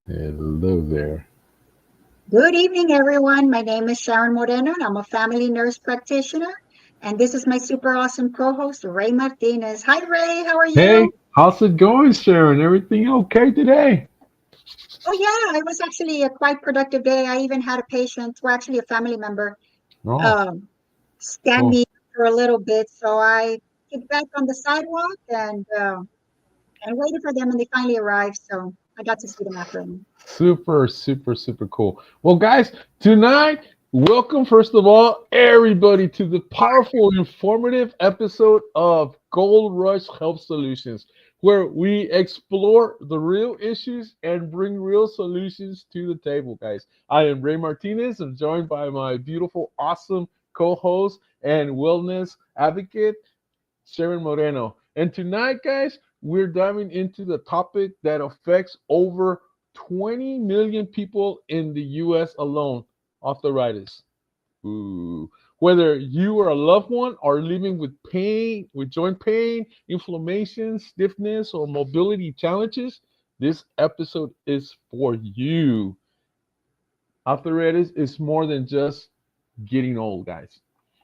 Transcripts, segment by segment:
Hello there. Good evening, everyone. My name is Sharon Moreno, and I'm a family nurse practitioner. And this is my super awesome co host, Ray Martinez. Hi, Ray. How are Hey, you? how's it going, Sharon? Everything okay today? Oh, yeah, it was actually a quite productive day. I even had a patient, well, actually, a family member, Oh, um, stand cool. me for a little bit. So I get back on the sidewalk and waited for them, and they finally arrived. So I got to see them after. Super, super, super cool. Well, guys, tonight, welcome, first of all, everybody, to the powerful, informative episode of Gold Rush Health Solutions, where we explore the real issues and bring real solutions to the table, guys. I am Ray Martinez. I'm joined by my beautiful, awesome co host and wellness advocate, Sharon Moreno. And tonight, guys, we're diving into the topic that affects over 20 million people in the US alone, arthritis. Ooh. Whether you or a loved one are living with pain, with joint pain, inflammation, stiffness, or mobility challenges, this episode is for you. Arthritis is more than just getting old, guys.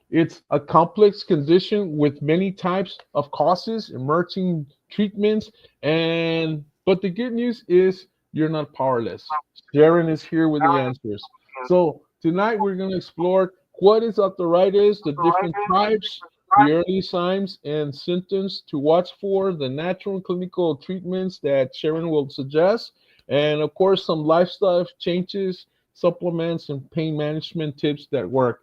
It's a complex condition with many types of causes, emerging treatments, and but the good news is you're not powerless. Sharon is here with the answers. So tonight we're going to explore what is arthritis, the different types, the early signs and symptoms to watch for, the natural and clinical treatments that Sharon will suggest, and of course some lifestyle changes, supplements, and pain management tips that work.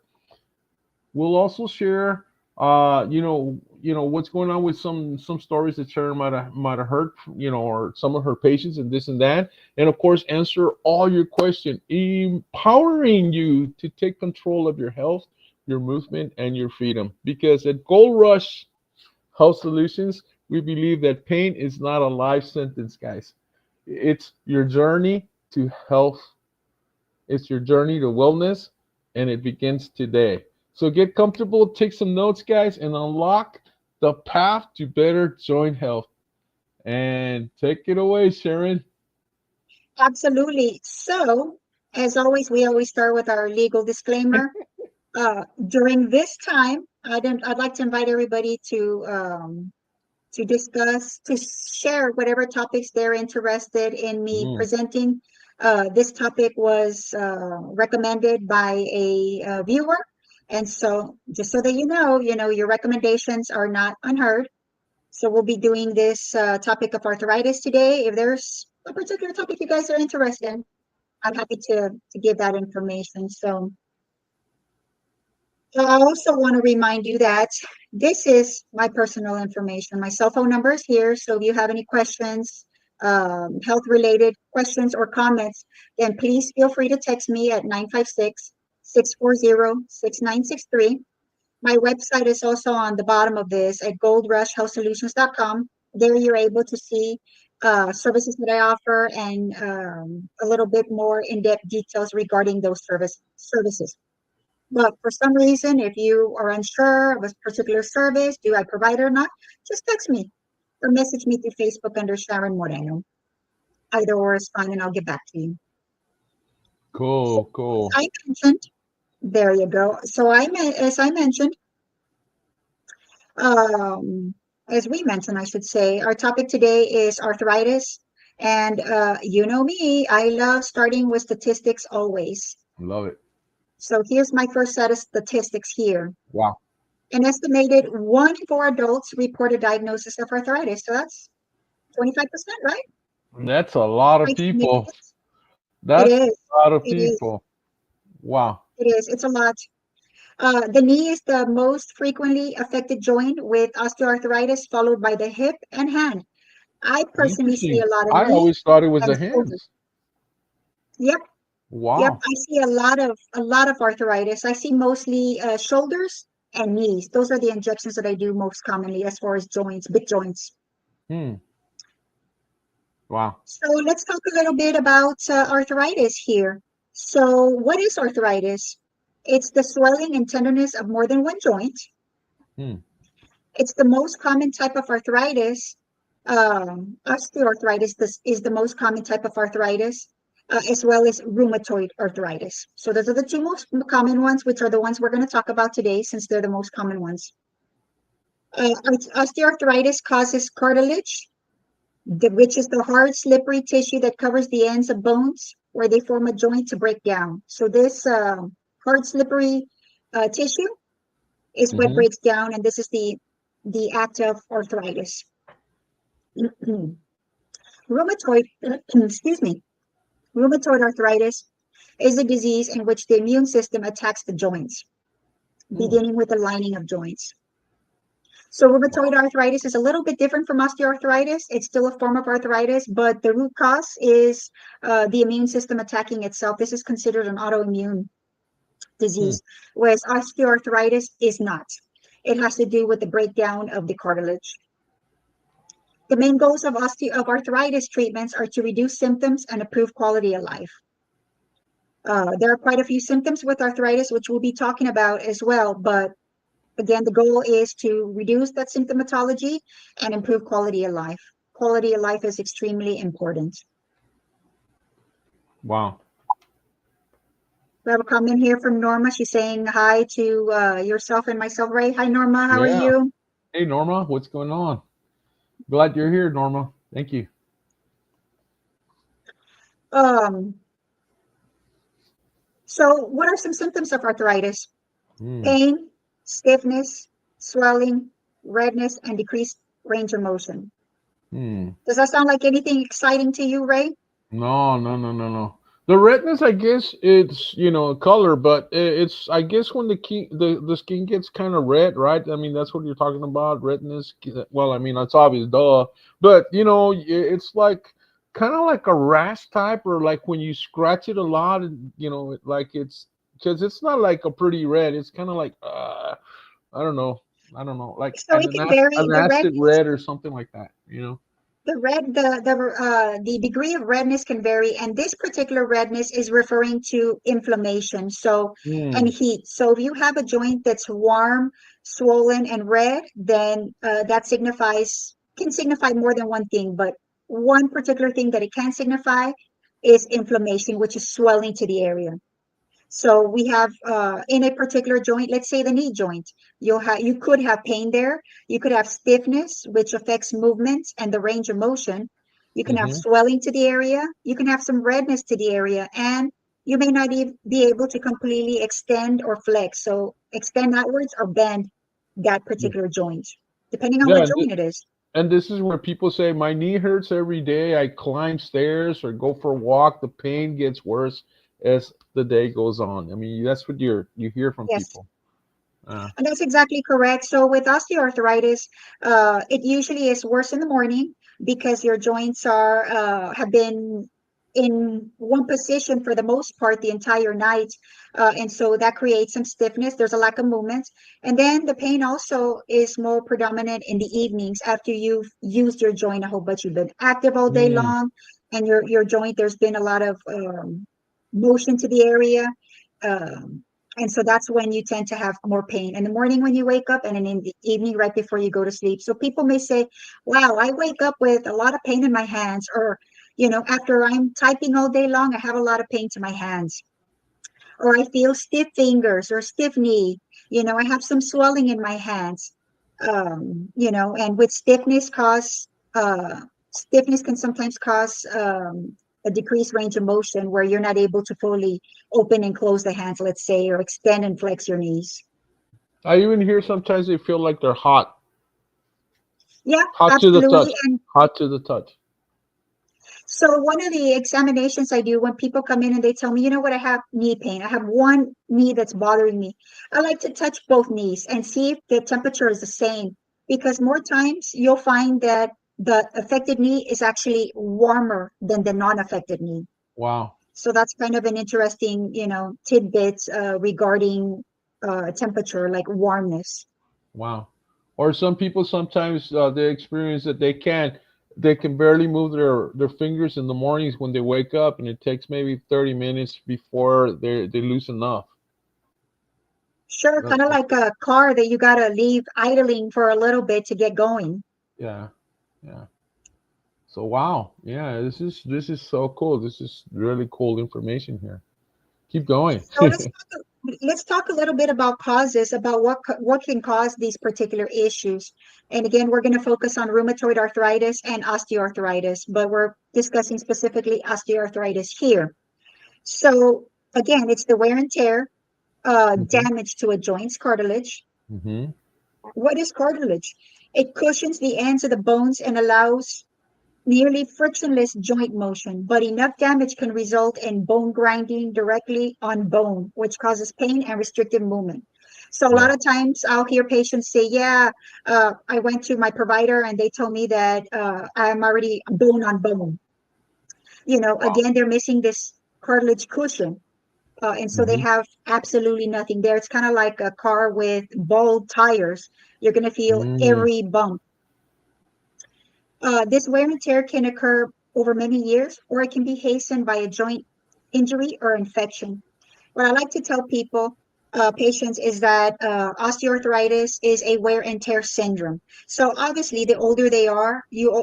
We'll also share, what's going on with some stories that Sharon might have heard, or some of her patients and this and that, and of course answer all your questions, empowering you to take control of your health, your movement, and your freedom. Because at Gold Rush Health Solutions, we believe that pain is not a life sentence, guys. It's your journey to health, it's your journey to wellness, and it begins today. So get comfortable, take some notes, guys, and unlock the path to better joint health. And take it away, Sharon. Absolutely. So, as always, we always start with our legal disclaimer. During this time, I'd like to invite everybody to discuss, to share whatever topics they're interested in me Mm, presenting. This topic was recommended by a viewer, and so just so that your recommendations are not unheard. So we'll be doing this topic of arthritis today. If there's a particular topic you guys are interested in, I'm happy to give that information. So I also want to remind you that this is my personal information. My cell phone number is here. So if you have any questions, health related questions or comments, then please feel free to text me at 956-640-6963. My website is also on the bottom of this at goldrushhealthsolutions.com. There you're able to see services that I offer and a little bit more in-depth details regarding those services. But for some reason, if you are unsure of a particular service, do I provide it or not, just text me or message me through Facebook under Sharon Moreno. Either or is fine, and I'll get back to you. So cool, cool. I mentioned, there you go. So as I mentioned, um, as we mentioned, I should say, our topic today is arthritis. And you know me, I love starting with statistics always. Love it. So here's my first set of statistics here. Wow. An estimated 1 in 4 adults report a diagnosis of arthritis. So that's 25%, right? That's a lot of Quite people. significant. It That's is. a lot of It is. people. Wow. It is. It's a lot. The knee is the most frequently affected joint with osteoarthritis, followed by the hip and hand. I personally see Interesting. a lot of I knee always thought it was and the shoulders. hands. Yep, yep. Wow. I see a lot of arthritis. I see mostly shoulders and knees. Those are the injections that I do most commonly as far as joints, big joints. Hmm. Wow. So let's talk a little bit about arthritis here. So what is arthritis? It's the swelling and tenderness of more than one joint. Hmm. It's the most common type of arthritis. Osteoarthritis is the most common type of arthritis. as well as rheumatoid arthritis. So those are the two most common ones, which are the ones we're going to talk about today, since they're the most common ones. Osteoarthritis causes cartilage, which is the hard, slippery tissue that covers the ends of bones where they form a joint to break down. So this hard, slippery tissue is what breaks down, and this is the act of arthritis. Rheumatoid, excuse me, rheumatoid arthritis is a disease in which the immune system attacks the joints, beginning with the lining of joints. So rheumatoid arthritis is a little bit different from osteoarthritis. It's still a form of arthritis, but the root cause is the immune system attacking itself. This is considered an autoimmune disease, whereas osteoarthritis is not. It has to do with the breakdown of the cartilage. The main goals of arthritis treatments are to reduce symptoms and improve quality of life. There are quite a few symptoms with arthritis, which we'll be talking about as well, but again, the goal is to reduce that symptomatology and improve quality of life. Quality of life is extremely important. Wow. We have a comment here from Norma. She's saying hi to yourself and myself, Ray. Hi, Norma. How are you? Hey, Norma. What's going on? Glad you're here, Norma. Thank you. So what are some symptoms of arthritis? Pain, stiffness, swelling, redness, and decreased range of motion. Does that sound like anything exciting to you, Ray? No. The redness, I guess it's, color, but it's, I guess when the skin gets kind of red, right? I mean, that's what you're talking about, redness. Well, I mean, that's obvious, duh. But, it's like kind of like a rash type, or like when you scratch it a lot, and, like it's, because it's not like a pretty red. It's kind of like, I don't know, like so it can vary. an acid red or something like that, The degree of redness can vary, and this particular redness is referring to inflammation, and heat. So if you have a joint that's warm, swollen, and red, then that can signify more than one thing, but one particular thing that it can signify is inflammation, which is swelling to the area. So we have in a particular joint, let's say the knee joint, you could have pain there. You could have stiffness, which affects movement and the range of motion. You can have swelling to the area. You can have some redness to the area, and you may not even be able to completely extend or flex. So extend outwards or bend that particular joint, depending on what joint it is. And this is where people say, my knee hurts every day. I climb stairs or go for a walk. The pain gets worse as the day goes on. I mean, that's what you hear from people. And that's exactly correct. So with osteoarthritis, it usually is worse in the morning because your joints have been in one position for the most part the entire night. And so that creates some stiffness. There's a lack of movement. And then the pain also is more predominant in the evenings after you've used your joint a whole bunch. You've been active all day long, and your joint, there's been a lot of motion to the area. And so that's when you tend to have more pain in the morning when you wake up, and then in the evening right before you go to sleep. So people may say, wow, I wake up with a lot of pain in my hands, or, after I'm typing all day long, I have a lot of pain to my hands, or I feel stiff fingers or stiff knee. I have some swelling in my hands, and with stiffness can sometimes cause a decreased range of motion where you're not able to fully open and close the hands, let's say, or extend and flex your knees. I even hear sometimes they feel like they're hot. Yeah, hot absolutely. to the touch. Hot to the touch. So one of the examinations I do when people come in and they tell me, you know what, I have knee pain. I have one knee that's bothering me. I like to touch both knees and see if the temperature is the same, because more times you'll find that the affected knee is actually warmer than the non-affected knee. Wow. So that's kind of an interesting, tidbit regarding temperature, like warmness. Wow. Or some people sometimes they experience that they can barely move their fingers in the mornings when they wake up, and it takes maybe 30 minutes before they loosen up. Sure, kind of like a car that you gotta leave idling for a little bit to get going. Yeah. So wow, yeah, this is so cool. This is really cool information here. Keep going. So let's talk a little bit about causes, about what can cause these particular issues. And again, we're going to focus on rheumatoid arthritis and osteoarthritis, but we're discussing specifically osteoarthritis here. So again, it's the wear and tear, Hmm. damage to a joint's cartilage. Hmm. What is cartilage? It cushions the ends of the bones and allows nearly frictionless joint motion, but enough damage can result in bone grinding directly on bone, which causes pain and restricted movement. So a lot Yeah. of times I'll hear patients say, yeah, I went to my provider and they told me that I'm already bone on bone. Wow. Again, they're missing this cartilage cushion. And so they Hmm. have absolutely nothing there. It's kind of like a car with bald tires. You're going to feel Mm. every bump. This wear and tear can occur over many years, or it can be hastened by a joint injury or infection. What I like to tell people, patients, is that osteoarthritis is a wear and tear syndrome. So obviously, the older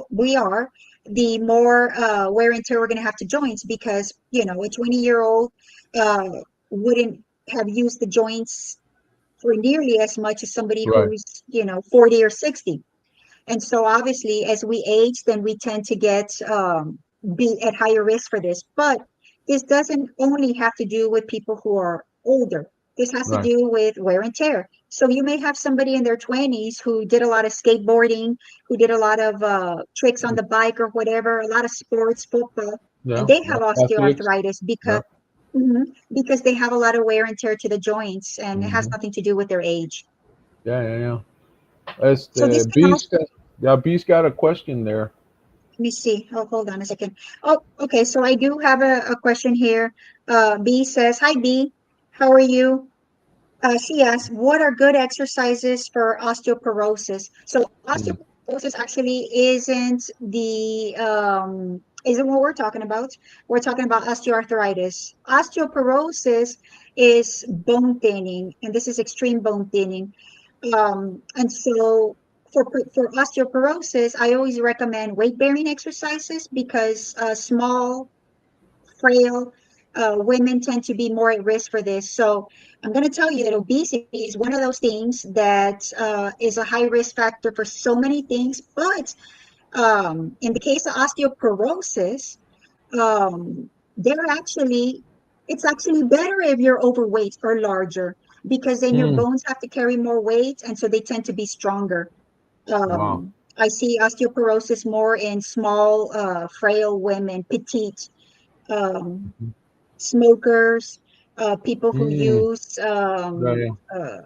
we are, the more wear and tear we're going to have to joints because a 20-year-old uh, wouldn't have used the joints for nearly as much as somebody Right. who's 40 or 60. And so obviously, as we age, then we tend to be at higher risk for this. But this doesn't only have to do with people who are older. This has to Right. do with wear and tear. So you may have somebody in their 20s who did a lot of skateboarding, who did a lot of tricks on the bike or whatever, a lot of sports, football, and Yeah. they Yeah. have Athletes. osteoarthritis Yeah. because they have a lot of wear and tear to the joints, and it has Hmm. nothing to do with their age. Yeah. Yeah. Yeah. As So this the can B's also got, yeah, B's got a question there. Let me see. Oh, hold on a second. Oh, okay. So I do have a question here. B says, "Hi B, how are you?" She asks, "What are good exercises for osteoporosis?" So Mm. osteoporosis actually isn't what we're talking about. We're talking about osteoarthritis. Osteoporosis is bone thinning, and this is extreme bone thinning. And so for osteoporosis, I always recommend weight bearing exercises because small, frail women tend to be more at risk for this. So I'm going to tell you that obesity is one of those things that is a high risk factor for so many things. But in the case of osteoporosis, they're actually it's actually better if you're overweight or larger because then your Mm. bones have to carry more weight and so they tend to be stronger. Wow. I see osteoporosis more in small, frail women, petite, um, smokers, people who Mm. use Yeah. Yeah.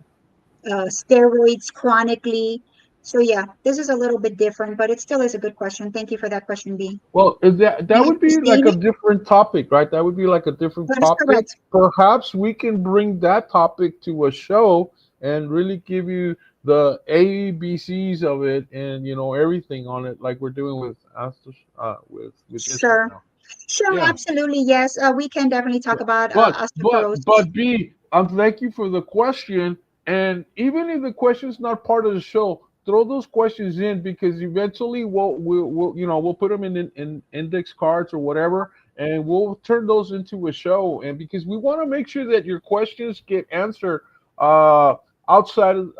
steroids chronically. So yeah, this is a little bit different, but it still is a good question. Thank you for that question, B. Well, that And would be like a Christina, different topic, right? That would be like a different that is topic. correct. Perhaps we can bring that topic to a show and really give you the ABCs of it and everything on it, like we're doing with with this right Sure. now. Sure, Yeah. absolutely. Yes, we can definitely talk about osteoporosis. But B, thank you for the question. And even if the question's not part of the show, throw those questions in because eventually we'll put them in index cards or whatever, and we'll turn those into a show. And because we want to make sure that your questions get answered uh outside of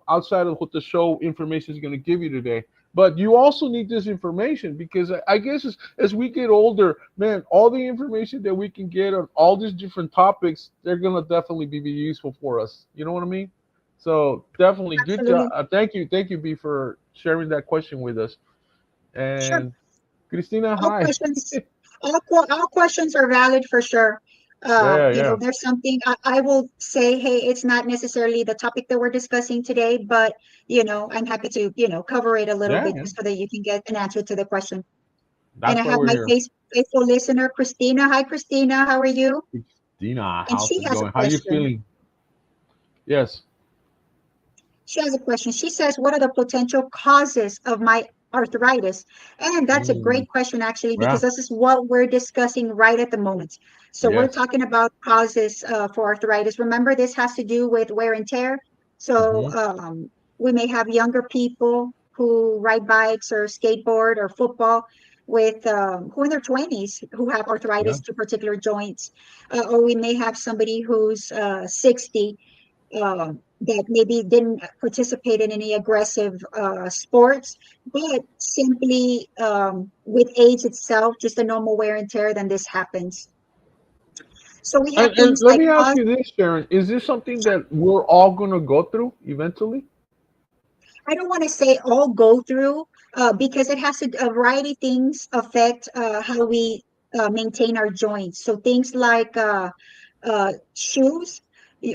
outside of what the show information is going to give you today. But you also need this information because I guess as we get older, man, all the information that we can get on all these different topics, they're gonna definitely be useful for us. You know what I mean? So definitely good job. Absolutely. Thank you, B, for sharing that question with us. Sure. And Christina, All hi. questions, all questions are valid for sure. Yeah, yeah, There's something I will say, hey, it's not necessarily the topic that we're discussing today, but I'm happy to, cover it a little yeah, bit yeah. just so that you can get an answer to the question. And That's I why have we're my here. faithful listener, Christina. Hi, Christina. How are you? Christina, And how's she it has a going? How you question. feeling? Yes. She has a question. She says, "What are the potential causes of my arthritis?" And that's a Mm, great question, actually, because yeah. this is what we're discussing right at the moment. So we're Yes. talking about causes for arthritis. Remember, this has to do with wear and tear. So Mm-hmm. we may have younger people. who ride bikes or skateboard or football with who in their 20s who have Yeah. arthritis to particular joints, or we may have somebody who's 60 that maybe didn't participate in any aggressive sports, but simply with age itself, just a normal wear and tear, then this happens. So we have And things let like me ask you this, Sharon: is this something that we're all going to go through eventually? I don't want to say all go through because it has a variety of things affect how we maintain our joints. So things like shoes.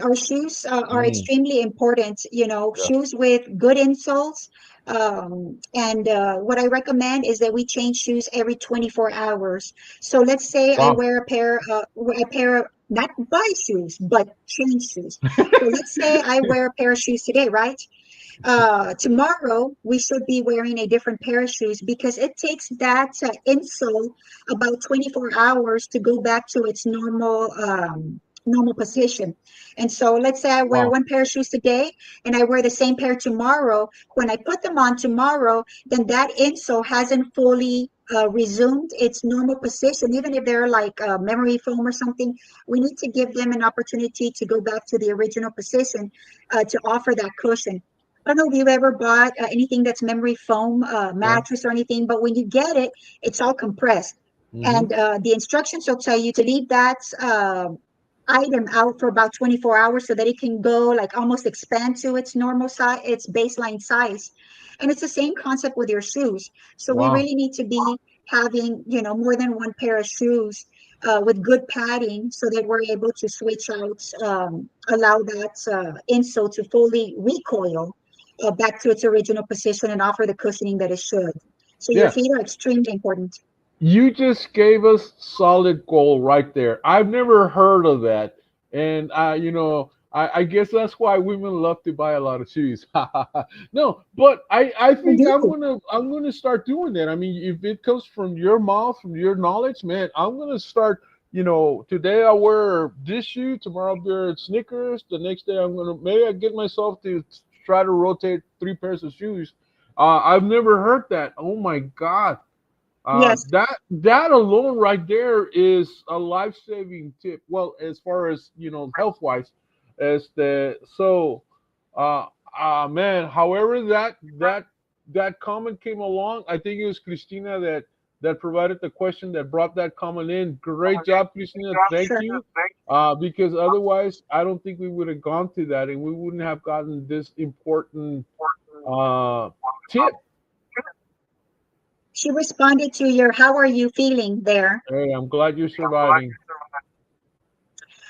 Our shoes are Mm, extremely important, yeah. shoes with good insoles. And what I recommend is that we change shoes every 24 hours. So let's say I Wow. wear a pair of, not buy shoes, but change shoes. So let's say I wear a pair of shoes today, right? Tomorrow we should be wearing a different pair of shoes because it takes that insole about 24 hours to go back to its normal position. And so let's say I wear Wow. one pair of shoes today and I wear the same pair tomorrow. When I put them on tomorrow, then that insole hasn't fully resumed its normal position. Even if they're like memory foam or something, we need to give them an opportunity to go back to the original position to offer that cushion. I don't know if you've ever bought anything that's memory foam Yeah. mattress or anything, but when you get it, it's all compressed. Mm-hmm. And the instructions will tell you to leave that item out for about 24 hours so that it can go like almost expand to its normal size, its baseline size. And it's the same concept with your shoes. So we Wow. really need to be having, more than one pair of shoes with good padding so that we're able to switch out, allow that insole to fully recoil back to its original position and offer the cushioning that it should. So your Yeah. feet are extremely important. You just gave us solid gold right there. I've never heard of that, and I guess that's why women love to buy a lot of shoes. No, but I I think I'm do. gonna I'm gonna start doing that. I mean, if it comes from your mouth, from your knowledge, man, I'm gonna start. Today I wear this shoe, tomorrow I wear Sneakers, the next day I'm gonna maybe I get myself to try to rotate three pairs of shoes. I've never heard that. Oh my God. Yes. That alone right there is a life saving tip. Well, as far as health wise, as the so, man. However, that comment came along. I think it was Christina that provided the question that brought that comment in. Great job, Christina. Thank Sure. you. Because otherwise, I don't think we would have gone to that, and we wouldn't have gotten this important uh, tip. She responded to your "How are you feeling?" there. Hey, I'm glad you're surviving.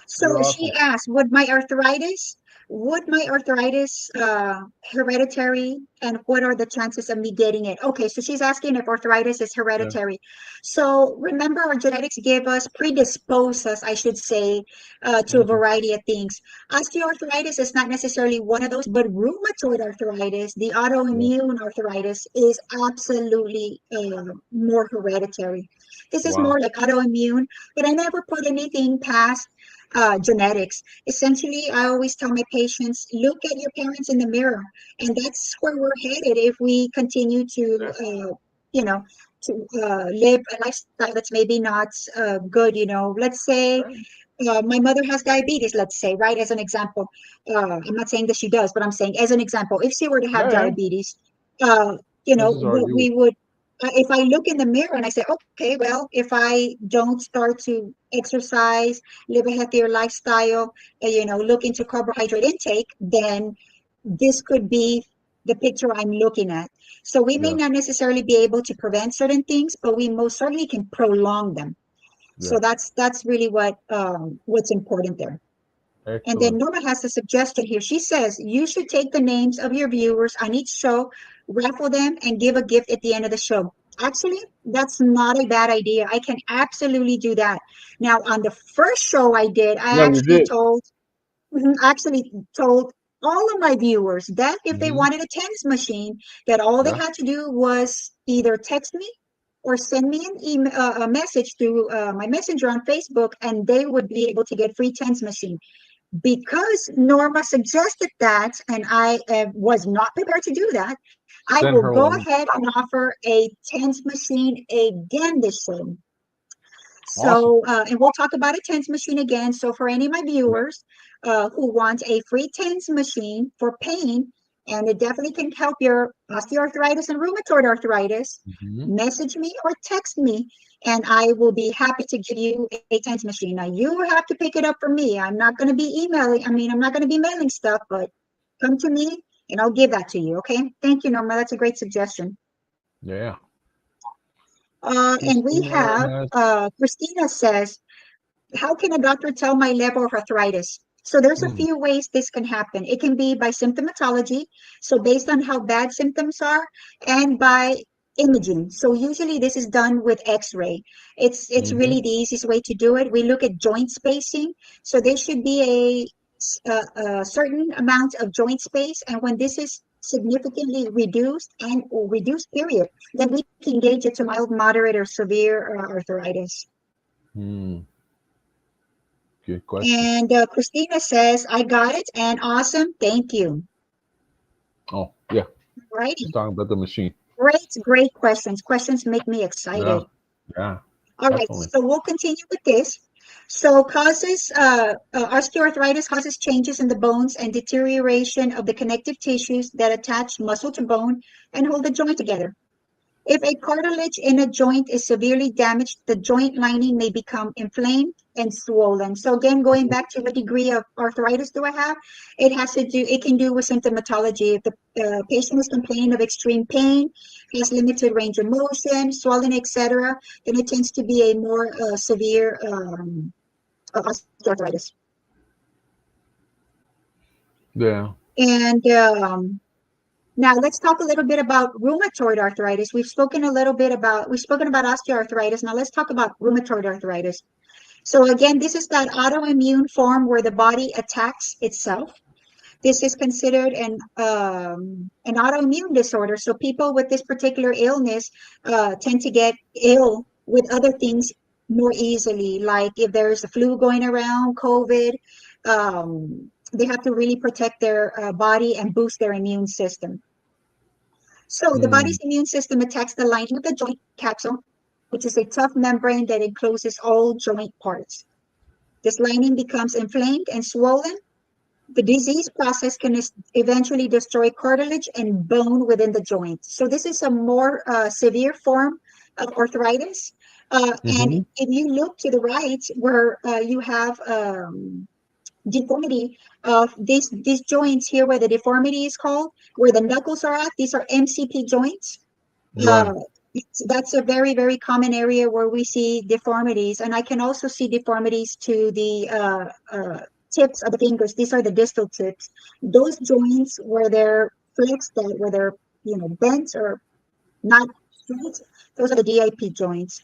So You're she awesome. asked, would my arthritis hereditary, and what are the chances of me getting it? Okay, so she's asking if arthritis is Yeah. hereditary. So remember, our genetics give us, predispose us, I should say, to a Mhm. variety of things. Osteoarthritis is not necessarily one of those, but rheumatoid arthritis, the Yeah. autoimmune arthritis, is absolutely more hereditary. This is Wow. more like autoimmune, but I never put anything past genetics. Essentially, I always tell my patients, look at your parents in the mirror, and that's where we're headed if we continue to, Yeah. you know, live a lifestyle that's maybe not good. Let's say Right. my mother has diabetes, let's say, right, as an example. I'm not saying that she does, but I'm saying as an example, if she were to have Yeah. Yeah. diabetes, Chances are what you would. we would, if I look in the mirror and I say, okay, well, if I don't start to exercise, live a healthier lifestyle, look into carbohydrate intake, then this could be the picture I'm looking at. So we may Yeah. not necessarily be able to prevent certain things, but we most certainly can prolong them. Yeah. So that's really what's important there. And then Excellent. Norma has a suggestion here. She says you should take the names of your viewers on each show, raffle them, and give a gift at the end of the show. Actually, that's not a bad idea. I can absolutely do that. Now, on the first show I did, Yeah, you did. actually told all of my viewers that if they Hmm. wanted a tennis machine, that all they Yeah. had to do was either text me or send me an email, a message through my messenger on Facebook, and they would be able to get free tennis machine. Because Norma suggested that, and I was not prepared to do that, I Send will her go one. ahead and offer a TENS machine again this same. Awesome. So, and we'll talk about a TENS machine again. So for any of my viewers who want a free TENS machine for pain, and it definitely can help your osteoarthritis and rheumatoid arthritis, Mhm. message me or text me, and I will be happy to give you a TENS machine. Now, you have to pick it up from me. I'm not going to be emailing. I'm not going to be mailing stuff, but come to me and I'll give that to you. Okay. Thank you, Norma. That's a great suggestion. Yeah. And we Christina have has. Christina says, how can a doctor tell my level of arthritis? So there's a Mm, few ways this can happen. It can be by symptomatology, so based on how bad symptoms are, and by imaging. So usually this is done with X-ray. It's mhm. really the easiest way to do it. We look at joint spacing. So there should be a certain amount of joint space, and when this is significantly reduced and or reduced period, then we can gauge it to mild, moderate, or severe arthritis. Mm, good question. And Christina says, I got it and awesome. Thank you. Oh, yeah. She's Righty. talking about the machine. Great questions. Questions make me Yeah. excited. Yeah. All right, Definitely. so we'll continue with this. So osteoarthritis causes changes in the bones and deterioration of the connective tissues that attach muscle to bone and hold the joint together. If a cartilage in a joint is severely damaged, the joint lining may become inflamed and swollen. So again, going back to the degree of arthritis do I have, it can do with symptomatology. If the patient is complaining of extreme pain, has limited range of motion, swelling, etc., then it tends to be a more severe osteoarthritis. Yeah. And now let's talk a little bit about rheumatoid arthritis. We've spoken about osteoarthritis. Now let's talk about rheumatoid arthritis. So again, this is that autoimmune form where the body attacks itself. This is considered an autoimmune disorder. So people with this particular illness tend to get ill with other things more easily. Like if there's a flu going around, COVID, they have to really protect their body and boost their immune system. So the Mm, body's immune system attacks the lining of the joint capsule, which is a tough membrane that encloses all joint parts. This lining becomes inflamed and swollen. The disease process can eventually destroy cartilage and bone within the joint. So this is a more severe form of arthritis. And mhm. if you look to the right, where you have deformity of these joints here, where the deformity is called, where the knuckles are at, these are MCP joints. Right. Uh, that's a very, very common area where we see deformities. And I can also see deformities to the tips of the fingers. These are the distal tips. Those joints where they're flexed, where they're, bent or not straight, those are the DIP joints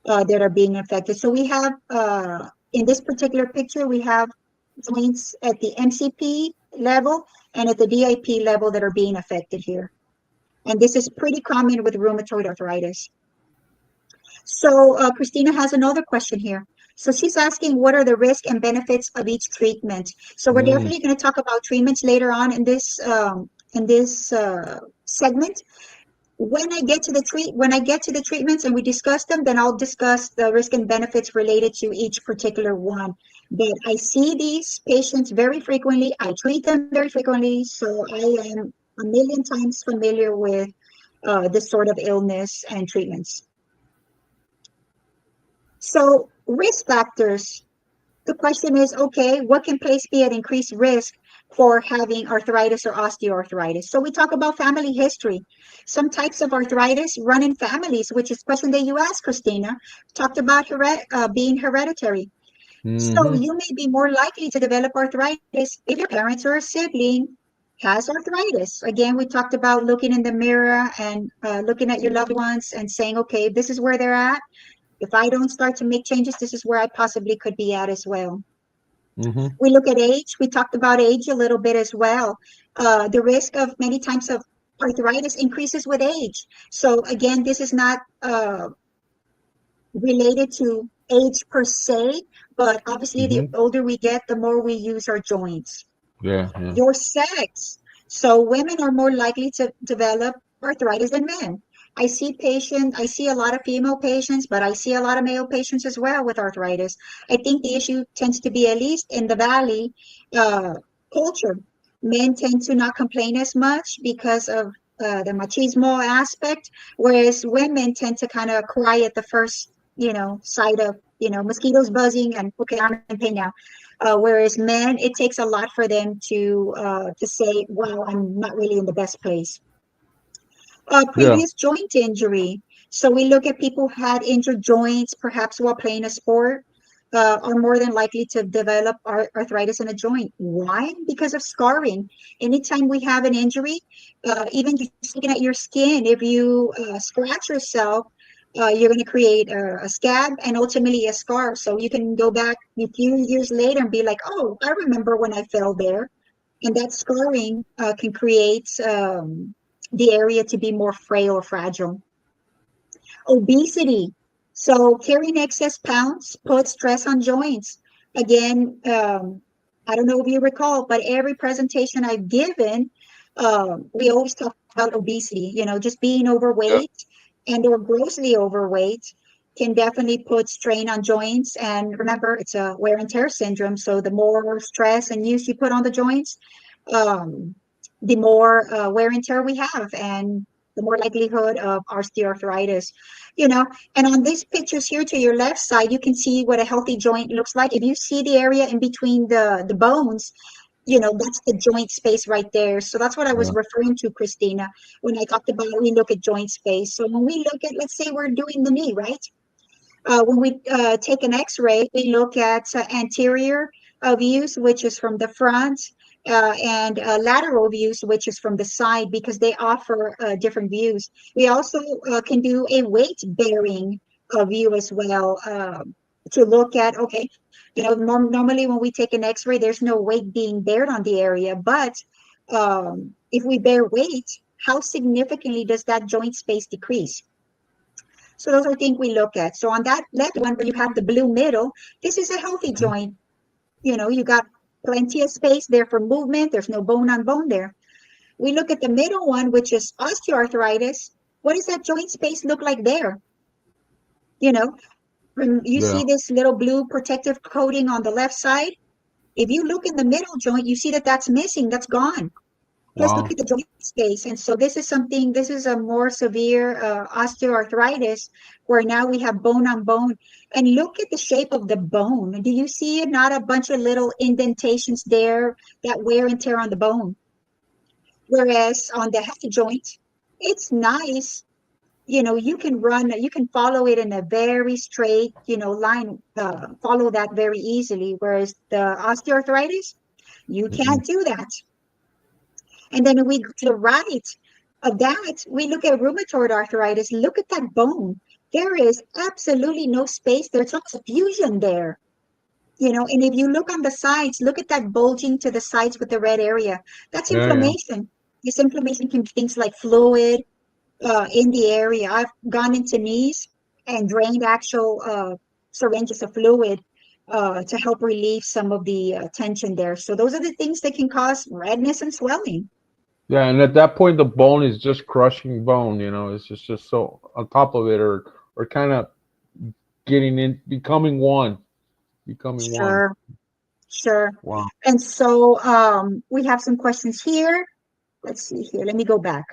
that are being affected. So we have, in this particular picture, we have joints at the MCP level and at the DIP level that are being affected here. And this is pretty common with rheumatoid arthritis. So Christina has another question here. So she's asking, what are the risks and benefits of each treatment? So we're Mm, definitely going to talk about treatments later on in this segment. When I get to the treatments and we discuss them, then I'll discuss the risk and benefits related to each particular one. But I see these patients very frequently. I treat them very frequently, so I am a million times familiar with this sort of illness and treatments. So risk factors. The question is, okay, what can place me at increased risk for having arthritis or osteoarthritis? So we talk about family history. Some types of arthritis run in families, which is a question that you asked, Christina. Talked about being hereditary. So mhm. you may be more likely to develop arthritis if your parents or a sibling has arthritis. Again, we talked about looking in the mirror and looking at your loved ones and saying, okay, this is where they're at. If I don't start to make changes, this is where I possibly could be at as well. Mhm. We look at age. We talked about age a little bit as well. The risk of many types of arthritis increases with age. So again, this is not related to age per se, but obviously the Mhm. older we get, the more we use our joints. Yeah. Yeah. Your sex. So women are more likely to develop arthritis than men. I see a lot of female patients, but I see a lot of male patients as well with arthritis. I think the issue tends to be, at least in the valley, uh, culture. Men tend to not complain as much because of the machismo aspect, whereas women tend to kind of cry at the first, sight of, mosquitoes buzzing and, okay, I'm in pain now. Whereas men, it takes a lot for them to say, "Well, I'm not really in the best place." Yeah. Previous joint injury. So we look at people who had injured joints, perhaps while playing a sport, are more than likely to develop arthritis in a joint. Why? Because of scarring. Anytime we have an injury, even just looking at your skin, if you scratch yourself, you're going to create a scab and ultimately a scar. So you can go back a few years later and be like, "Oh, I remember when I fell there." And that scarring can create the area to be more frail or fragile. Obesity. So carrying excess pounds puts stress on joints. Again, I don't know if you recall, but every presentation I've given, we always talk about obesity. Just being Yeah. overweight and or grossly overweight can definitely put strain on joints. And remember, it's a wear and tear syndrome. So the more stress and use you put on the joints, um, the more wear and tear we have, and the more likelihood of osteoarthritis. You know, and on these pictures here to your left side, you can see what a healthy joint looks like. If you see the area in between the bones, that's the joint space right there. So that's what I was Yeah. referring to, Christina, when I talked about we look at joint space. So when we look at, let's say we're doing the knee, right? When we take an x-ray, we look at anterior views, which is from the front, and lateral views, which is from the side, because they offer different views. We also can do a weight bearing view as well, to look at, okay, normally when we take an x-ray, there's no weight being bared on the area, but if we bear weight, how significantly does that joint space decrease? So those are things we look at. So on that left one where you have the blue middle, this is a healthy joint. You got plenty of space there for movement. There's no bone on bone there. We look at the middle one, which is osteoarthritis. What does that joint space look like there? You know, when you Yeah. see this little blue protective coating on the left side. If you look in the middle joint, you see that that's missing, that's gone. Let's look Wow. at the joint space. And so this is a more severe osteoarthritis where now we have bone on bone. And look at the shape of the bone. Do you see it? Not a bunch of little indentations there that wear and tear on the bone. Whereas on the head joint, it's nice. You can follow it in a very straight, line, follow that very easily. Whereas the osteoarthritis, you Mhm. can't do that. And then we go to the right of that, we look at rheumatoid arthritis. Look at that bone. There is absolutely no space there. It's almost a fusion there. And if you look on the sides, look at that bulging to the sides with the red area. That's Yeah. Yeah. inflammation. This inflammation can be things like fluid in the area. I've gone into knees and drained actual syringes of fluid to help relieve some of the tension there. So those are the things that can cause redness and swelling. Yeah. And at that point, the bone is just crushing bone. It's just so on top of it, or kind of getting in, becoming one, becoming one. Sure, sure. Wow. And so we have some questions here. Let's see here. Let me go back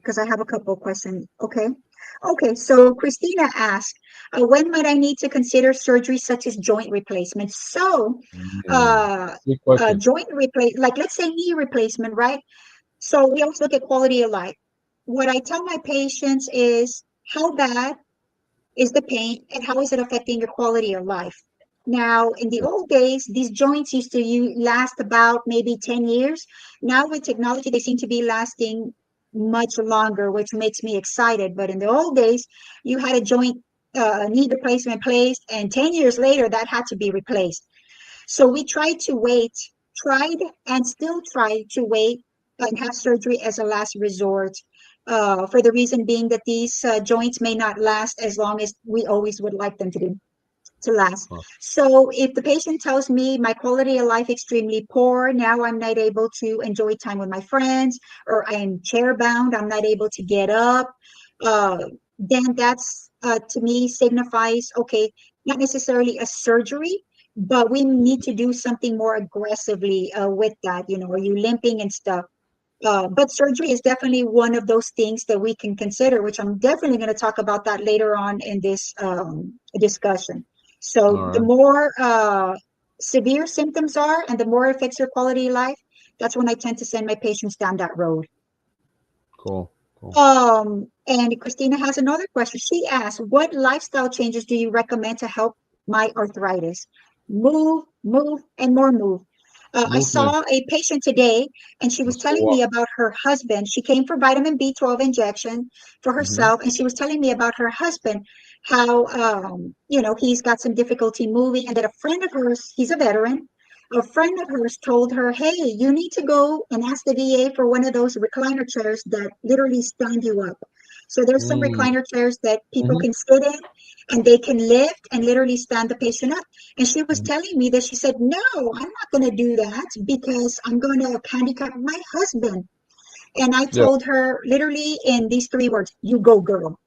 because I have a couple of questions. Okay. Okay. So Christina asked, when might I need to consider surgery such as joint replacement? So, Mm. uh, Good question. joint replace, like let's say knee replacement, right? So we also look at quality of life. What I tell my patients is how bad is the pain and how is it affecting your quality of life? Now, in the old days, these joints used to last about maybe 10 years. Now, with technology, they seem to be lasting much longer, which makes me excited. But in the old days, you had a joint knee replacement placed, and 10 years later, that had to be replaced. So we tried and still try to wait and have surgery as a last resort, for the reason being that these joints may not last as long as we always would like them to do. to last. Huh. So if the patient tells me my quality of life extremely poor, now I'm not able to enjoy time with my friends, or I'm chair bound, I'm not able to get up, uh, then that's to me signifies, okay, not necessarily a surgery, but we need to do something more aggressively with that. Are you limping and stuff? But surgery is definitely one of those things that we can consider, which I'm definitely going to talk about that later on in this discussion. All So the right. more severe symptoms are and the more it affects your quality of life, that's when I tend to send my patients down that road. Cool. Cool. And Christina has another question. She asks, what lifestyle changes do you recommend to help my arthritis? Move, and more move. I Movement. saw a patient today, and she was Let's go telling me walk. about her husband. She came for vitamin B12 injection for Mm-hmm. herself, and she was telling me about her husband, how he's got some difficulty moving, and that a friend of hers, he's a veteran, a friend of hers told her, hey, you need to go and ask the VA for one of those recliner chairs that literally stand you up. So there's some Mm. recliner chairs that people Mm-hmm. can sit in and they can lift and literally stand the patient up. And she was Mm-hmm. telling me that she said, no, I'm not going to do that because I'm going to handicap my husband. And I Yeah. told her literally in these three words, you go, girl.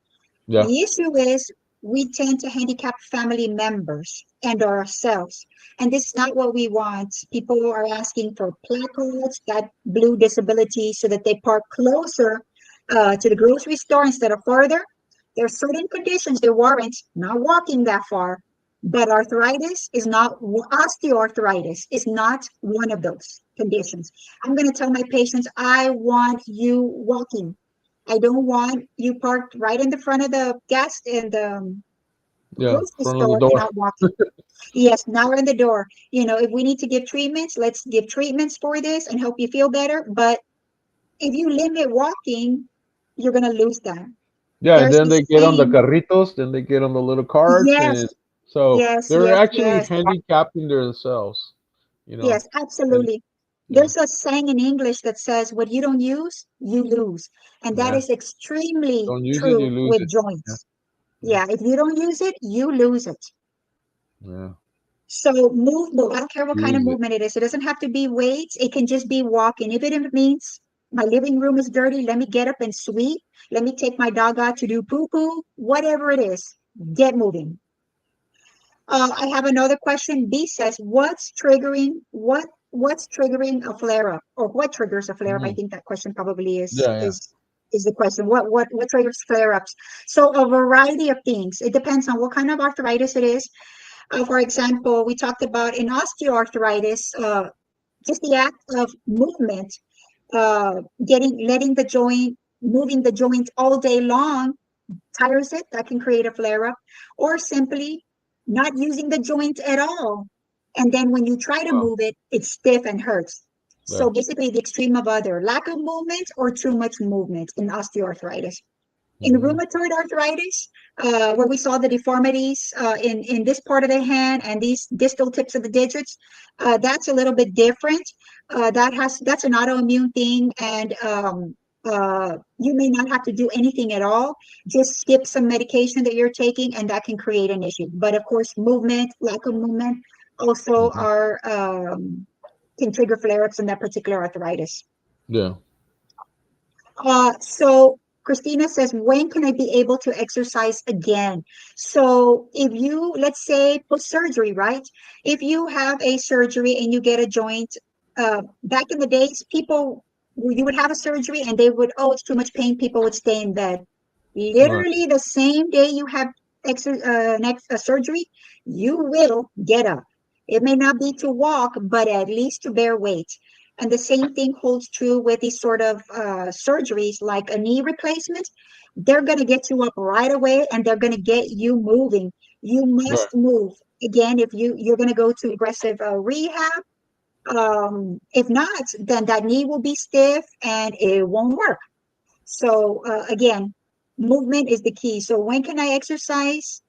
Yeah. The issue is we tend to handicap family members and ourselves. And this is not what we want. People are asking for placards, that blue disability, so that they park closer to the grocery store instead of further. There are certain conditions that warrant not walking that far, but arthritis is not, osteoarthritis is not one of those conditions. I'm going to tell my patients, I want you walking. I don't want you parked right in the front of the gas in the Yeah. grocery Front of the store and door. not walking. Yes, now we're in the door. If we need to give treatments, let's give treatments for this and help you feel better. But if you limit walking, you're going to lose that. Yeah, and There's then the they get on the same. carritos, then they get on the little carts, Yes, and so yes, they're yes, actually yes, handicapping themselves, you know. yes, And absolutely. yeah, There's a saying in English that says, what you don't use, you lose. And that yeah. is extremely Don't use it, you true lose with it. Yeah, joints. yeah, Yeah, if you don't use it, you lose it. yeah. So movement, I don't care what kind of Use it. movement it is. It doesn't have to be weights. It can just be walking. If it means my living room is dirty, let me get up and sweep. Let me take my dog out to do poo-poo. Whatever it is, get moving. I have another question. B says, what's triggering a flare-up, or what triggers a flare-up? I Mhm. think that question probably is Yeah, yeah. is is the question. What triggers flare-ups? So a variety of things. It depends on what kind of arthritis it is. For example, we talked about in osteoarthritis, just the act of movement, letting the joint, moving the joint all day long tires it, that can create a flare up, or simply not using the joint at all. And then when you try to Wow. move it, it's stiff and hurts. Yeah. So basically, the extreme of other lack of movement or too much movement in osteoarthritis. In Hmm. rheumatoid arthritis, where we saw the deformities in this part of the hand and these distal tips of the digits, that's a little bit different. That's an autoimmune thing, and you may not have to do anything at all. Just skip some medication that you're taking, and that can create an issue. But of course, movement, lack of movement, also Hmm. are can trigger flare-ups in that particular arthritis. Yeah. So Christina says, when can I be able to exercise again? So if you, let's say, post surgery, right? If you have a surgery and you get a joint, back in the days, people, you would have a surgery and they would, oh, it's too much pain. People would stay in bed. Right. Literally the same day you have surgery, you will get up. It may not be to walk, but at least to bear weight. And the same thing holds true with these sort of surgeries like a knee replacement. They're going to get you up right away and they're going to get you moving. You Right. must move. Again, if you're going to go to aggressive rehab, if not, then that knee will be stiff and it won't work. So again, movement is the key. So when can I exercise?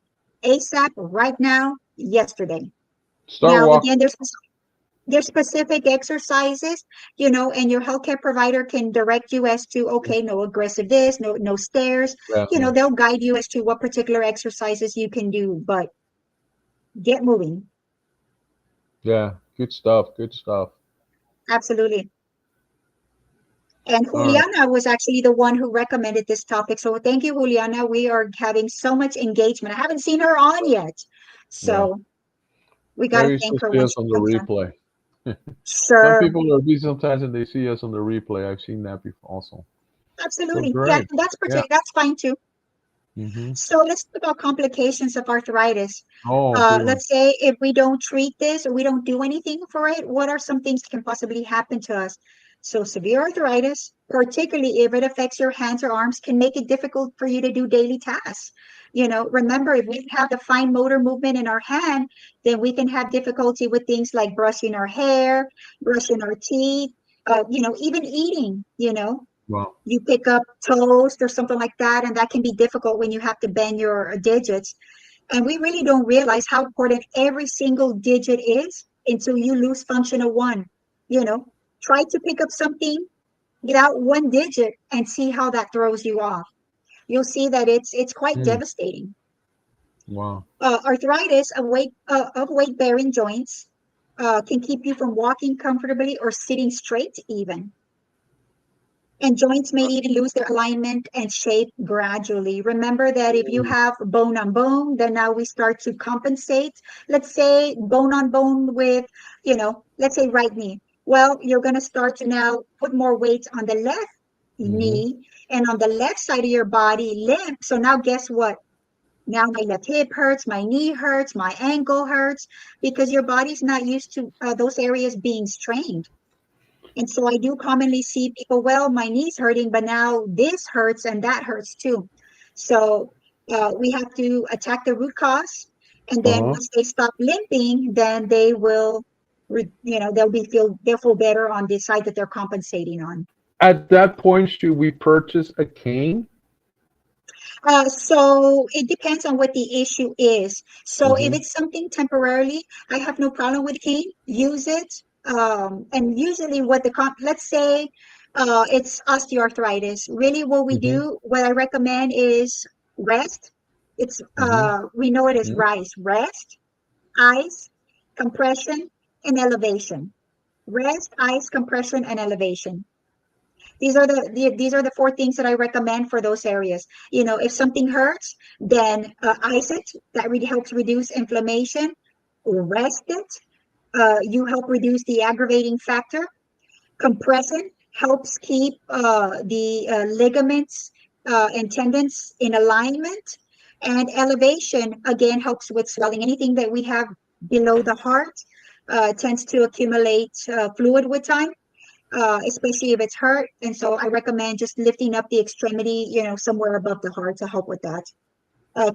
ASAP, right now, yesterday. Start Now, walking. again, there's specific exercises, and your healthcare provider can direct you as to, okay, no aggressive this, no stairs. Yeah. Yeah. They'll guide you as to what particular exercises you can do. But get moving. Yeah. Good stuff. Good stuff. Absolutely. And All right. Juliana was actually the one who recommended this topic. So thank you, Juliana. We are having so much engagement. I haven't seen her on yet. Yeah. So we got to Maybe she'll thank her see when us she on the comes on. replay. Some Sure. people are busy sometimes and they see us on the replay. I've seen that before also. So Absolutely. Yeah, great. Yeah. that's fine too. Mm-hmm. So let's talk about complications of arthritis. Oh, good one. Let's say if we don't treat this or we don't do anything for it, what are some things that can possibly happen to us? So severe arthritis, particularly if it affects your hands or arms, can make it difficult for you to do daily tasks. Remember, if we have the fine motor movement in our hand, then we can have difficulty with things like brushing our hair, brushing our teeth, even eating. Wow. You pick up toast or something like that, and that can be difficult when you have to bend your digits. And we really don't realize how important every single digit is until you lose function of one. You know, Try to pick up something without one digit and see how that throws you off. You'll see that it's quite Mm. devastating. Wow. Arthritis of weight bearing joints can keep you from walking comfortably or sitting straight even. And joints may even lose their alignment and shape gradually. Remember that if you Mm. have bone on bone, then now we start to compensate. Let's say bone on bone with, let's say right knee. Well, you're going to start to now put more weight on the left Mm-hmm. knee and on the left side of your body, limp. So now guess what? Now my left hip hurts, my knee hurts, my ankle hurts because your body's not used to those areas being strained. And so I do commonly see people, well, my knee's hurting, but now this hurts and that hurts too. So we have to attack the root cause. And then Uh-huh. once they stop limping, then they will, they'll feel better on the side that they're compensating on. At that point, should we purchase a cane? So it depends on what the issue is. So if Mm-hmm. it's something temporarily, I have no problem with cane. Use it. And usually, let's say it's osteoarthritis. Really, what we Mm-hmm. do, what I recommend is rest. Mm-hmm. We know it as Mm-hmm. RICE: rest, ice, compression, and elevation. Rest, ice, compression, and elevation. These are the four things that I recommend for those areas. If something hurts, then ice it. That really helps reduce inflammation. Rest it. You help reduce the aggravating factor. Compression helps keep the ligaments and tendons in alignment. And elevation, again, helps with swelling. Anything that we have below the heart tends to accumulate fluid with time, especially if it's hurt. And so I recommend just lifting up the extremity, somewhere above the heart to help with that.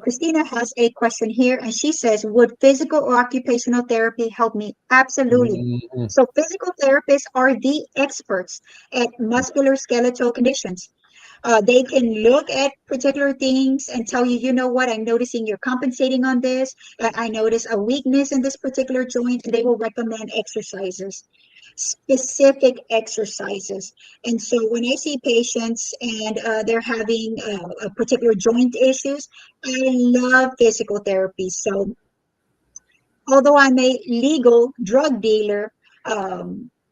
Christina has a question here, and she says, would physical or occupational therapy help me? Absolutely. Mm-hmm. So physical therapists are the experts at musculoskeletal conditions. They can look at particular things and tell you, you know what, I'm noticing you're compensating on this. I notice a weakness in this particular joint. They will recommend exercises, specific exercises. And so when I see patients and they're having a particular joint issues, I love physical therapy. So although I'm a legal drug dealer,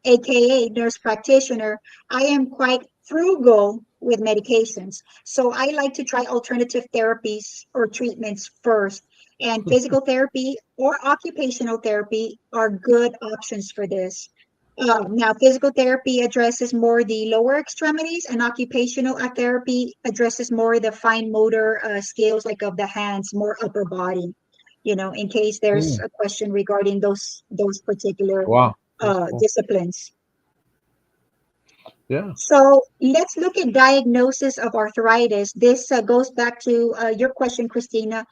aka nurse practitioner, I am quite frugal with medications. So I like to try alternative therapies or treatments first. And physical therapy or occupational therapy are good options for this. Now, physical therapy addresses more the lower extremities, and occupational therapy addresses more the fine motor skills, like of the hands, more upper body. In case there's Mm. a question regarding those particular Wow. That's cool. disciplines. Yeah. So let's look at diagnosis of arthritis. This goes back to your question, Christina,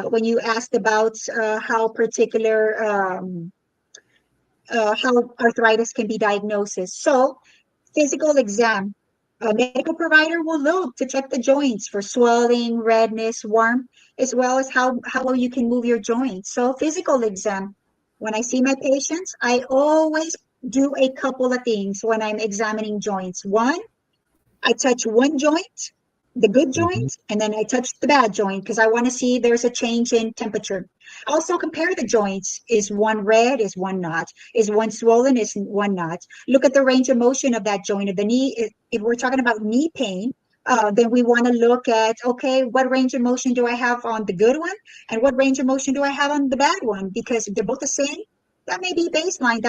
when you asked about how arthritis can be diagnosed. So physical exam. A medical provider will look to check the joints for swelling, redness, warmth, as well as how well you can move your joints. So physical exam. When I see my patients, I always do a couple of things when I'm examining joints. One, I touch one joint. the good Mm-hmm. joint, and then I touch the bad joint because I want to see there's a change in temperature. Also compare the joints. Is one red? Is one not? Is one swollen? Is one not? Look at the range of motion of that joint. Of the knee, if we're talking about knee pain, then we want to look at, okay, what range of motion do I have on the good one? And what range of motion do I have on the bad one? Because if they're both the same, that may be baseline.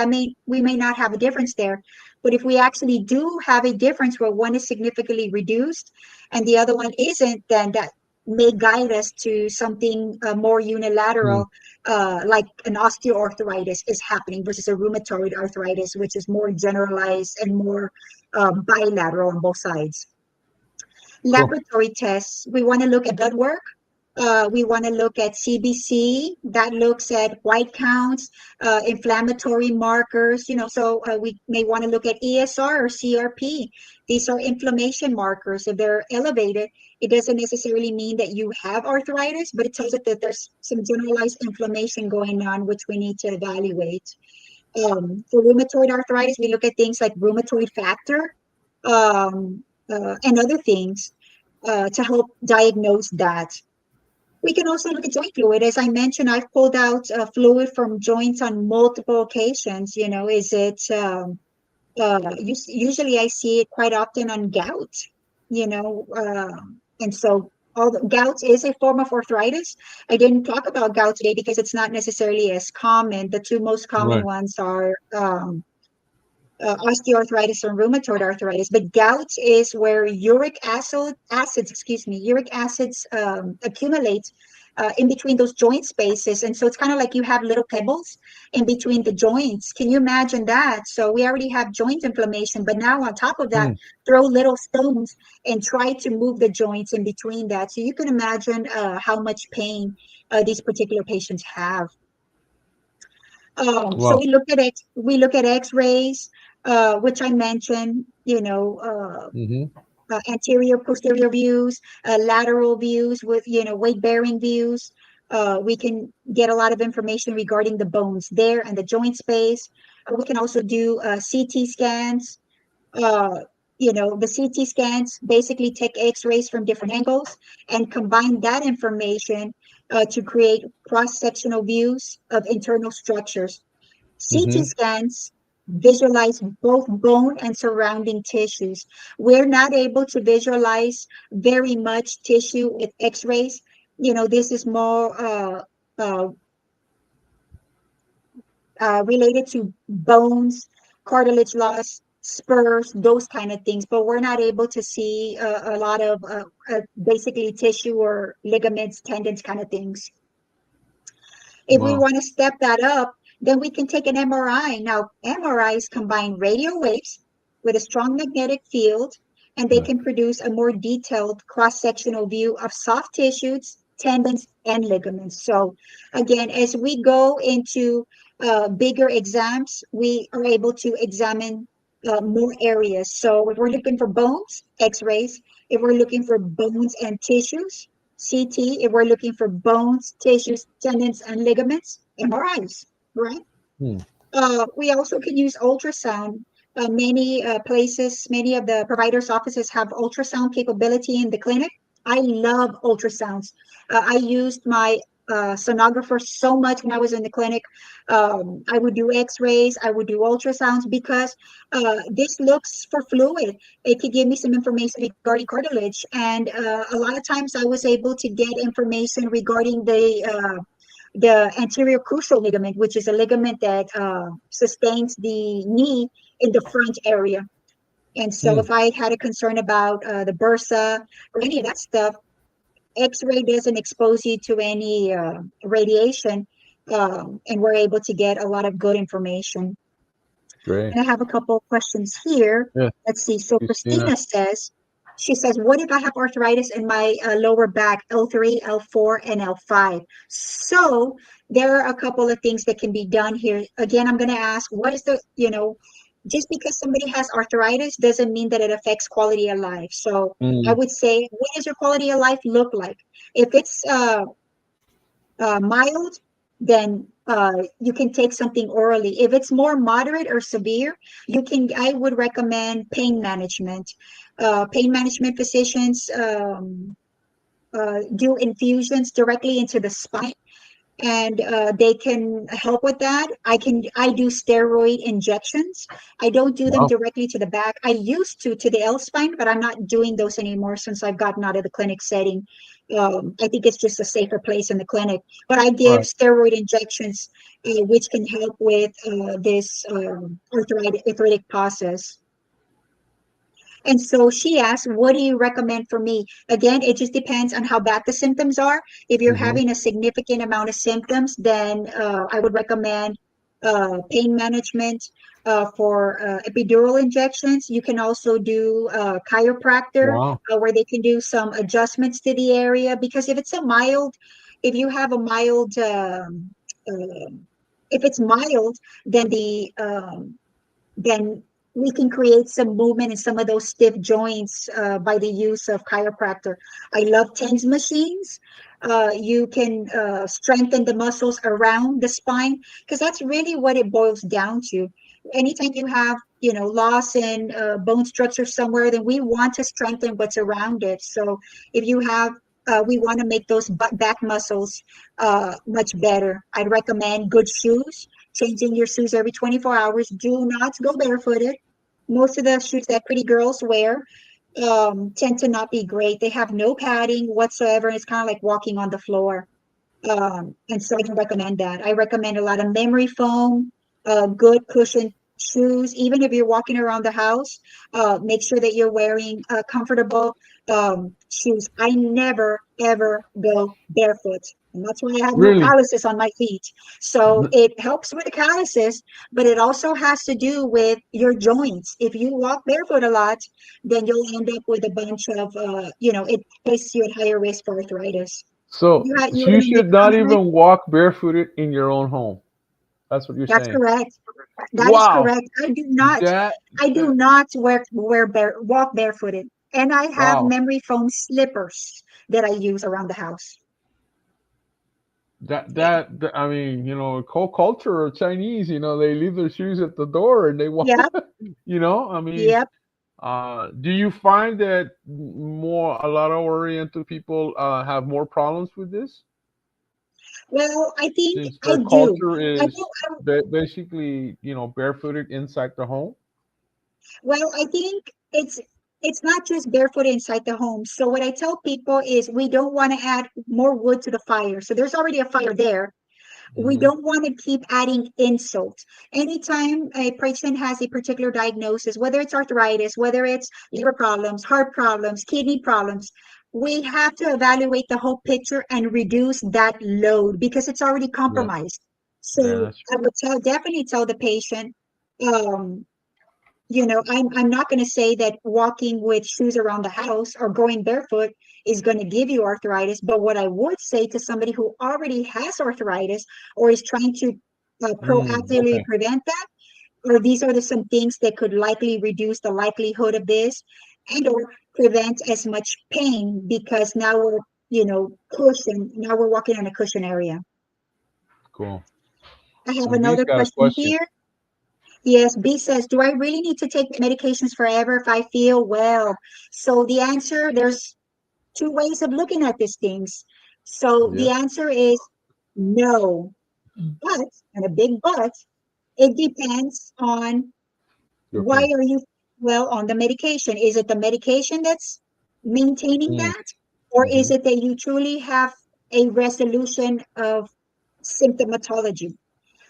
We may not have a difference there. But if we actually do have a difference where one is significantly reduced and the other one isn't, then that may guide us to something more Mm. unilateral, like an osteoarthritis is happening versus a rheumatoid arthritis, which is more generalized and more bilateral on both sides. Cool. Laboratory tests, we want to look at blood work. We want to look at CBC, that looks at white counts, inflammatory markers, so we may want to look at ESR or CRP. These are inflammation markers. If they're elevated, it doesn't necessarily mean that you have arthritis, but it tells us that there's some generalized inflammation going on, which we need to evaluate. For rheumatoid arthritis, we look at things like rheumatoid factor, and other things to help diagnose that. We can also look at joint fluid. As I mentioned, I've pulled out fluid from joints on multiple occasions. Is it usually I see it quite often on gout, and so all the gout is a form of arthritis. I didn't talk about gout today because it's not necessarily as common. The two most common Right. ones are osteoarthritis or rheumatoid arthritis, but gout is where uric acids accumulate in between those joint spaces, and so it's kind of like you have little pebbles in between the joints. Can you imagine that? So we already have joint inflammation, but now on top of that, Mm. throw little stones and try to move the joints in between that. So you can imagine how much pain these particular patients have. So Wow. we look at X-rays, which I mentioned, Mm-hmm. anterior, posterior views, lateral views with, weight-bearing views. We can get a lot of information regarding the bones there and the joint space. We can also do CT scans. Uh, the CT scans basically take X-rays from different angles and combine that information to create cross-sectional views of internal structures. CT Mm-hmm. scans visualize both bone and surrounding tissues. We're not able to visualize very much tissue with X-rays. This is more uh, related to bones, cartilage loss, spurs, those kind of things. But we're not able to see a lot of basically tissue or ligaments, tendons kind of things. If we Wow. want to step that up, then we can take an MRI. Now, MRIs combine radio waves with a strong magnetic field, and they Right. can produce a more detailed cross-sectional view of soft tissues, tendons, and ligaments. So, again, as we go into bigger exams, we are able to examine more areas. So, if we're looking for bones, X-rays. If we're looking for bones and tissues, CT, if we're looking for bones, tissues, tendons, and ligaments, MRIs, right? Mm. We also can use ultrasound. Many places, many of the providers' offices have ultrasound capability in the clinic. I love ultrasounds. I used my sonographer so much when I was in the clinic. I would do X-rays, I would do ultrasounds because this looks for fluid. It could give me some information regarding cartilage, and a lot of times I was able to get information regarding the anterior crucial ligament, which is a ligament that sustains the knee in the front area. And so Mm. if I had a concern about the bursa or any of that stuff, X-ray doesn't expose you to any radiation, and we're able to get a lot of good information. Great. And I have a couple of questions here. Yeah. Let's see. So Christina. Christina says, she says, what if I have arthritis in my lower back, L3, L4, and L5? So there are a couple of things that can be done here. Again, I'm going to ask, what is just because somebody has arthritis doesn't mean that it affects quality of life. So I Mm. would say, what does your quality of life look like? If it's mild, then you can take something orally. If it's more moderate or severe, I would recommend pain management. Pain management physicians do infusions directly into the spine, and they can help with that. I do steroid injections. I don't do them Wow. directly to the back. I used to the L spine, but I'm not doing those anymore since I've gotten out of the clinic setting. I think it's just a safer place in the clinic. But I give Right. steroid injections, which can help with this arthritic process. And so she asked, what do you recommend for me? Again, it just depends on how bad the symptoms are. If you're Mm-hmm. having a significant amount of symptoms, then I would recommend pain management for epidural injections. You can also do chiropractor, Wow. where they can do some adjustments to the area. Because if you have a mild, uh, if it's mild, then then we can create some movement in some of those stiff joints by the use of chiropractor. I love TENS machines. You can strengthen the muscles around the spine, because that's really what it boils down to. Anytime you have, loss in bone structure somewhere, then we want to strengthen what's around it. So if you have we want to make those back muscles much better. I'd recommend good shoes, changing your shoes every 24 hours. Do not go barefooted. Most of the shoes that pretty girls wear tend to not be great. They have no padding whatsoever, and it's kind of like walking on the floor. And so I can recommend that. I recommend a lot of memory foam, good cushion shoes. Even if you're walking around the house, make sure that you're wearing comfortable shoes. I never ever go barefoot. And that's why I have no Really? calluses on my feet. So it helps with the calluses, but it also has to do with your joints. If you walk barefoot a lot, then you'll end up with a bunch of, it places you at higher risk for arthritis. So You you live in the should not country? even walk barefooted in your own home. That's what you're That's saying. correct. That is Wow. correct. That, I do that not walk barefooted. And I have wow. memory foam slippers that I use around the house. Yeah. I mean, whole culture of Chinese, they leave their shoes at the door and they walk, Yep. I mean, Yep. do you find that a lot of Oriental people have more problems with this Well, I think since I their do. culture I is think basically, barefooted inside the home? I think it's not just barefoot inside the home. So what I tell people is we don't want to add more wood to the fire. So there's already a fire there. We Hmm. don't want to keep adding insult. Anytime a patient has a particular diagnosis, whether it's arthritis, whether it's liver problems, heart problems, kidney problems, we have to evaluate the whole picture and reduce that load because it's already Yeah, compromised. yeah, So that's I would definitely tell the patient, um, I'm not going to say that walking with shoes around the house or going barefoot is going to give you arthritis. But what I would say to somebody who already has arthritis or is trying to proactively okay. prevent that, or these are some things that could likely reduce the likelihood of this and or prevent as much pain because now we're, now we're walking on a cushion area. Cool. I have And B's another got a question question. here. Yes, B says, do I really need to take medications forever if I feel well? So the answer, there's two ways of looking at these things. So the Yeah. answer is no. But, and a big but, it depends on Your why pain. are you well on the medication? Is it the medication that's maintaining Mm, that? Or is mm-hmm. it that you truly have a resolution of symptomatology?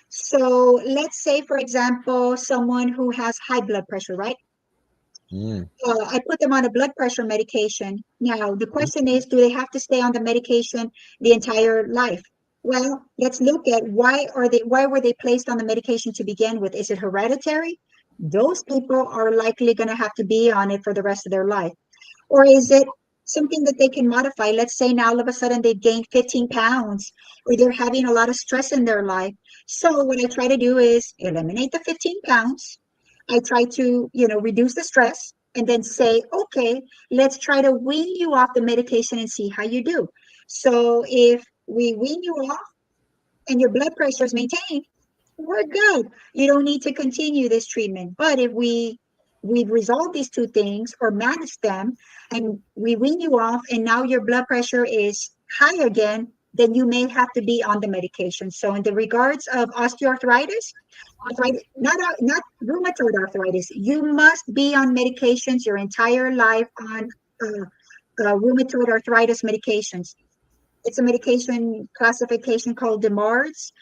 So let's say, for example, someone who has high blood pressure, right? Mm. I put them on a blood pressure medication. Now, the question is, do they have to stay on the medication the entire life? Well, let's look at why were they placed on the medication to begin with? Is it hereditary? Those people are likely going to have to be on it for the rest of their life. Or is it something that they can modify? Let's say now all of a sudden they've gained 15 pounds or they're having a lot of stress in their life. So what I try to do is eliminate the 15 pounds. I try to, reduce the stress and then say, okay, let's try to wean you off the medication and see how you do. So if we wean you off, and your blood pressure is maintained, we're good. You don't need to continue this treatment. But if we've resolved these two things or managed them, and we wean you off, and now your blood pressure is high again, then you may have to be on the medication. So in the regards of osteoarthritis, not rheumatoid arthritis, you must be on medications your entire life on rheumatoid arthritis medications. It's a medication classification called DMARDs.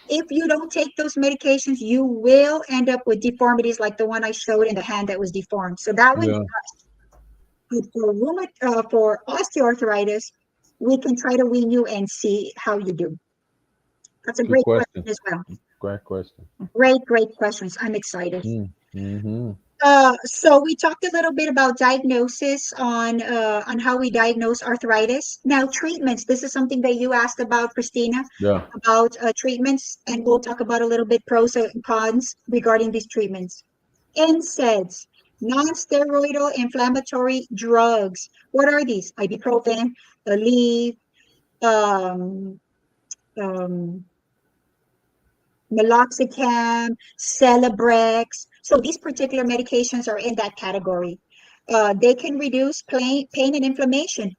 If you don't take those medications, you will end up with deformities like the one I showed in the hand that was deformed. So that one, Yeah. for osteoarthritis, we can try to wean you and see how you do. That's a Good great question question. as well. Great question. Great questions. I'm excited. Mm-hmm. So we talked a little bit about diagnosis on how we diagnose arthritis. Now treatments. This is something that you asked about, Christina, Yeah. about treatments, and we'll talk about a little bit pros and cons regarding these treatments. NSAIDs, non-steroidal inflammatory drugs. What are these? Ibuprofen, Aleve, um, um, meloxicam, Celebrex. So these particular medications are in that category. They can reduce pain and inflammation.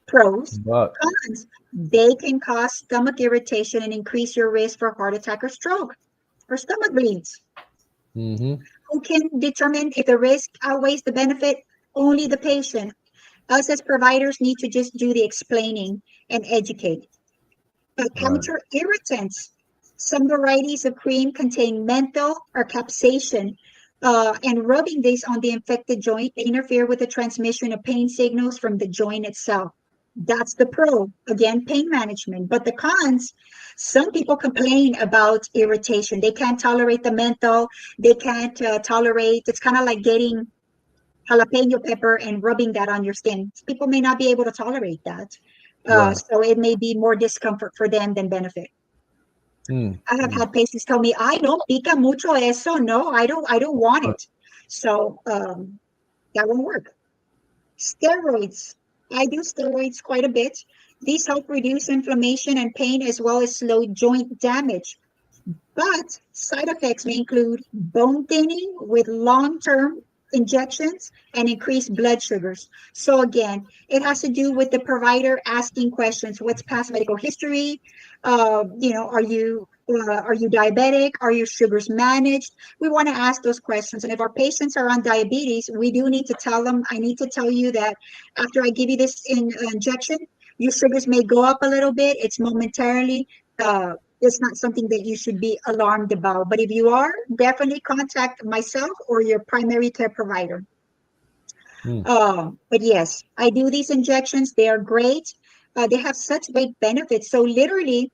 Pros, But cons. They can cause stomach irritation and increase your risk for heart attack or stroke or stomach bleeds. mm-hmm. Who can determine if the risk outweighs the benefit? Only the patient. Us as providers need to just do the explaining and educate. Right. Counter irritants. Some varieties of cream contain menthol or capsaicin, and rubbing this on the infected joint may interfere with the transmission of pain signals from the joint itself. That's the pro. Again, pain management. But the cons, some people complain about irritation. They can't tolerate the menthol. They can't tolerate, it's kind of like getting jalapeno pepper and rubbing that on your skin. People may not be able to tolerate that. Right. So it may be more discomfort for them than benefit. I have had patients tell me, I don't pica mucho eso. No, I don't want it. So that won't work. Steroids. I do steroids quite a bit. These help reduce inflammation and pain as well as slow joint damage. But side effects may include bone thinning with long-term injections and increased blood sugars. So again, it has to do with the provider asking questions. What's past medical history? Are you diabetic? Are your sugars managed? We want to ask those questions. And if our patients are on diabetes, we do need to tell them, I need to tell you that after I give you this injection, your sugars may go up a little bit. It's momentarily. It's not something that you should be alarmed about. But if you are, definitely contact myself or your primary care provider. But yes, I do these injections. They are great. They have such great benefits. So literally,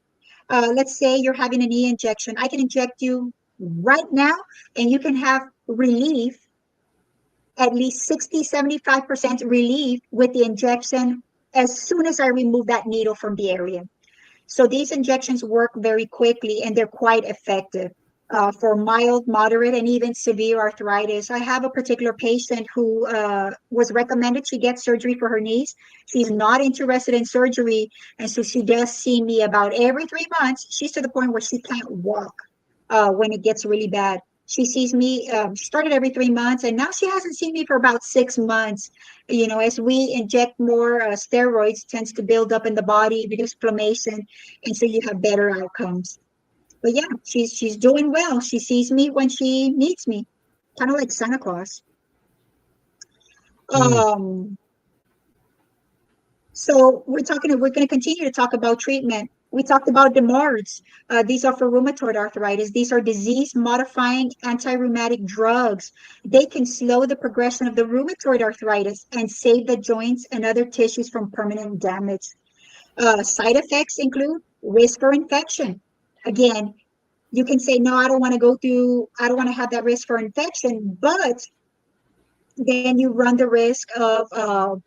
let's say you're having a knee injection. I can inject you right now, and you can have relief, at least 60-75% relief with the injection as soon as I remove that needle from the area. So these injections work very quickly, and they're quite effective for mild, moderate, and even severe arthritis. I have a particular patient who was recommended she get surgery for her knees. She's not interested in surgery, and so she does see me about every 3 months. She's to the point where she can't walk when it gets really bad. She sees me, she started every 3 months, and now she hasn't seen me for about 6 months. You know, as we inject more steroids, tends to build up in the body, reduce inflammation, and so you have better outcomes. But yeah, she's doing well. She sees me when she needs me, kind of like Santa Claus. So we're going to continue to talk about treatment. We talked about DMARDs. These are for rheumatoid arthritis. These are disease-modifying anti-rheumatic drugs. They can slow the progression of the rheumatoid arthritis and save the joints and other tissues from permanent damage. Side effects include risk for infection. Again, you can say, no, I don't want to have that risk for infection, but then you run the risk of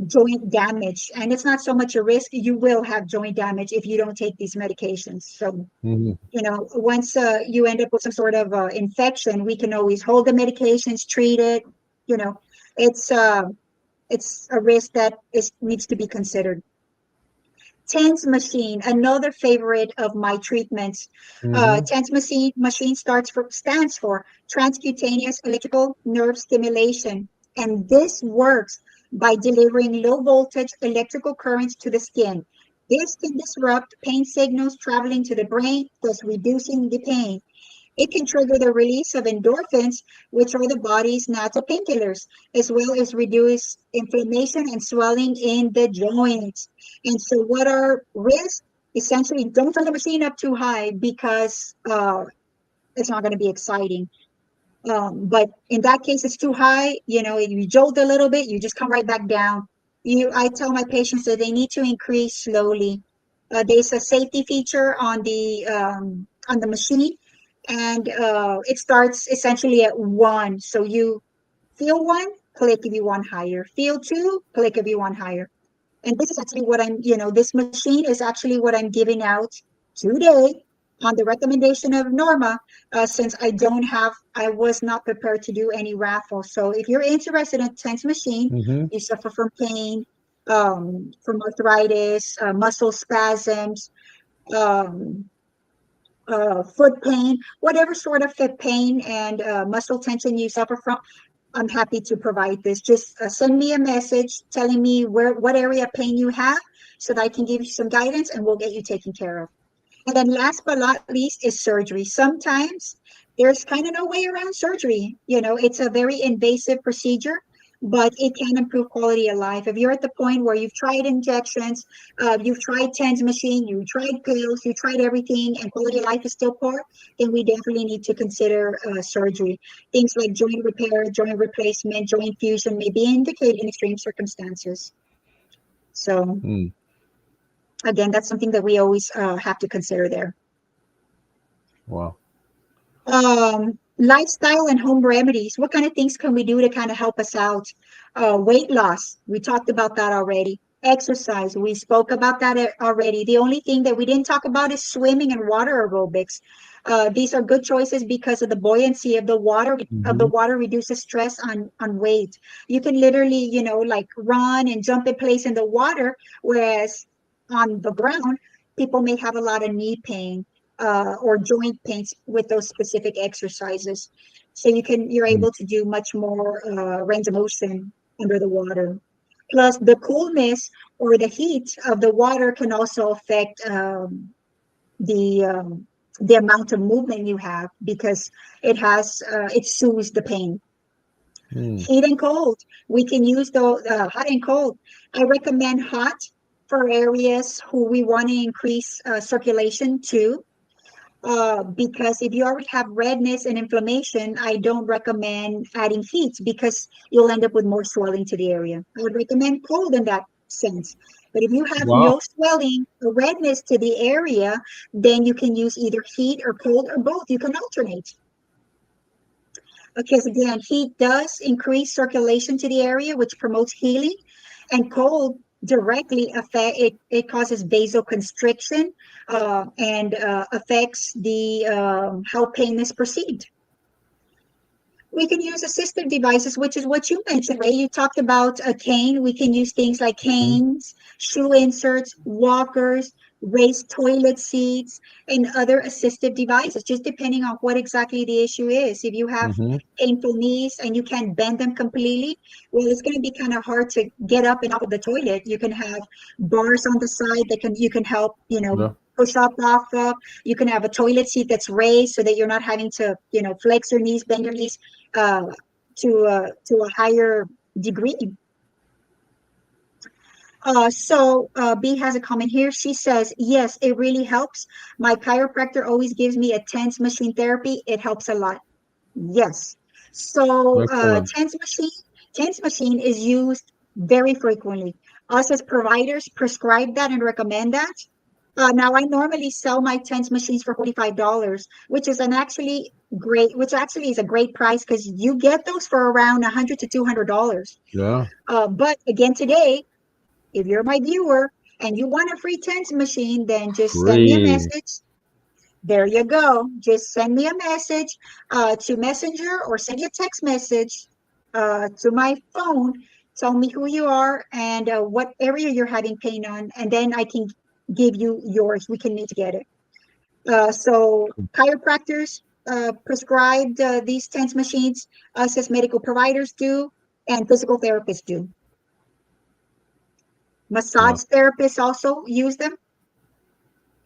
joint damage. And it's not so much a risk, you will have joint damage if you don't take these medications. So, once you end up with some sort of infection, we can always hold the medications, treat it. It's a risk that needs to be considered. TENS machine, another favorite of my treatments. Mm-hmm. TENS machine stands for transcutaneous electrical nerve stimulation, and this works by delivering low voltage electrical currents to the skin. This can disrupt pain signals traveling to the brain, thus reducing the pain. It can trigger the release of endorphins, which are the body's natural painkillers, as well as reduce inflammation and swelling in the joints. And so, what are risks? Essentially, don't turn the machine up too high because it's not going to be exciting. But in that case, it's too high. You jolt a little bit, you just come right back down. I tell my patients that they need to increase slowly. There's a safety feature on the machine, and it starts essentially at 1. So you feel 1, click if you want higher. Feel 2, click if you want higher. And this is actually this machine is actually what I'm giving out today on the recommendation of Norma, since I was not prepared to do any raffle. So if you're interested in TENS machine, Mm-hmm. you suffer from pain, from arthritis, muscle spasms, um, foot pain, whatever sort of foot pain and muscle tension you suffer from, I'm happy to provide this. Just send me a message telling me what area of pain you have so that I can give you some guidance and we'll get you taken care of. And then last but not least is surgery. Sometimes there's kind of no way around surgery. It's a very invasive procedure, but it can improve quality of life. If you're at the point where you've tried injections, you've tried TENS machine, you tried pills, you tried everything, and quality of life is still poor, then we definitely need to consider surgery. Things like joint repair, joint replacement, joint fusion may be indicated in extreme circumstances. So Mm. again, that's something that we always have to consider there. Wow. Lifestyle and home remedies. What kind of things can we do to kind of help us out? Weight loss. We talked about that already. Exercise. We spoke about that already. The only thing that we didn't talk about is swimming and water aerobics. These are good choices because of the buoyancy of the water. Of the Mm-hmm. water reduces stress on weight. You can literally, like run and jump in place in the water, whereas on the ground, people may have a lot of knee pain or joint pains with those specific exercises. So you're able to do much more range of motion under the water. Plus, the coolness or the heat of the water can also affect the um, the amount of movement you have because it soothes the pain. Mm. Heat and cold. We can use the hot and cold. I recommend hot for areas who we want to increase circulation to, because if you already have redness and inflammation, I don't recommend adding heat because you'll end up with more swelling to the area. I would recommend cold in that sense. But if you have no Wow. swelling or redness to the area, then you can use either heat or cold or both. You can alternate. Because again, heat does increase circulation to the area, which promotes healing, and cold directly it causes vasoconstriction and affects the how pain is perceived. We can use assistive devices, which is what you mentioned, Ray. You talked about a cane. We can use things like Mm-hmm. canes, shoe inserts, walkers, raised toilet seats, and other assistive devices, just depending on what exactly the issue is. If you have Mm-hmm. painful knees and you can't bend them completely, well, it's going to be kind of hard to get up and out of the toilet. You can have bars on the side that you can help, Yeah. push up off of. You can have a toilet seat that's raised so that you're not having to, flex your knees, bend your knees uh, to a higher degree. B has a comment here. She says, yes, it really helps. My chiropractor always gives me a TENS machine therapy. It helps a lot. Yes. So Excellent. TENS machine is used very frequently. Us as providers prescribe that and recommend that. Now I normally sell my TENS machines for $45, which actually is a great price because you get those for around $100 to $200. Yeah. But again, today, if you're my viewer and you want a free TENS machine, then just send me a Free. message. There you go. Just send me a message to Messenger or send me a text message to my phone. Tell me who you are and what area you're having pain on, and then I can give you yours. We can meet together. So chiropractors prescribed these TENS machines, us as medical providers do, and physical therapists do. Wow. Massage therapists also use them.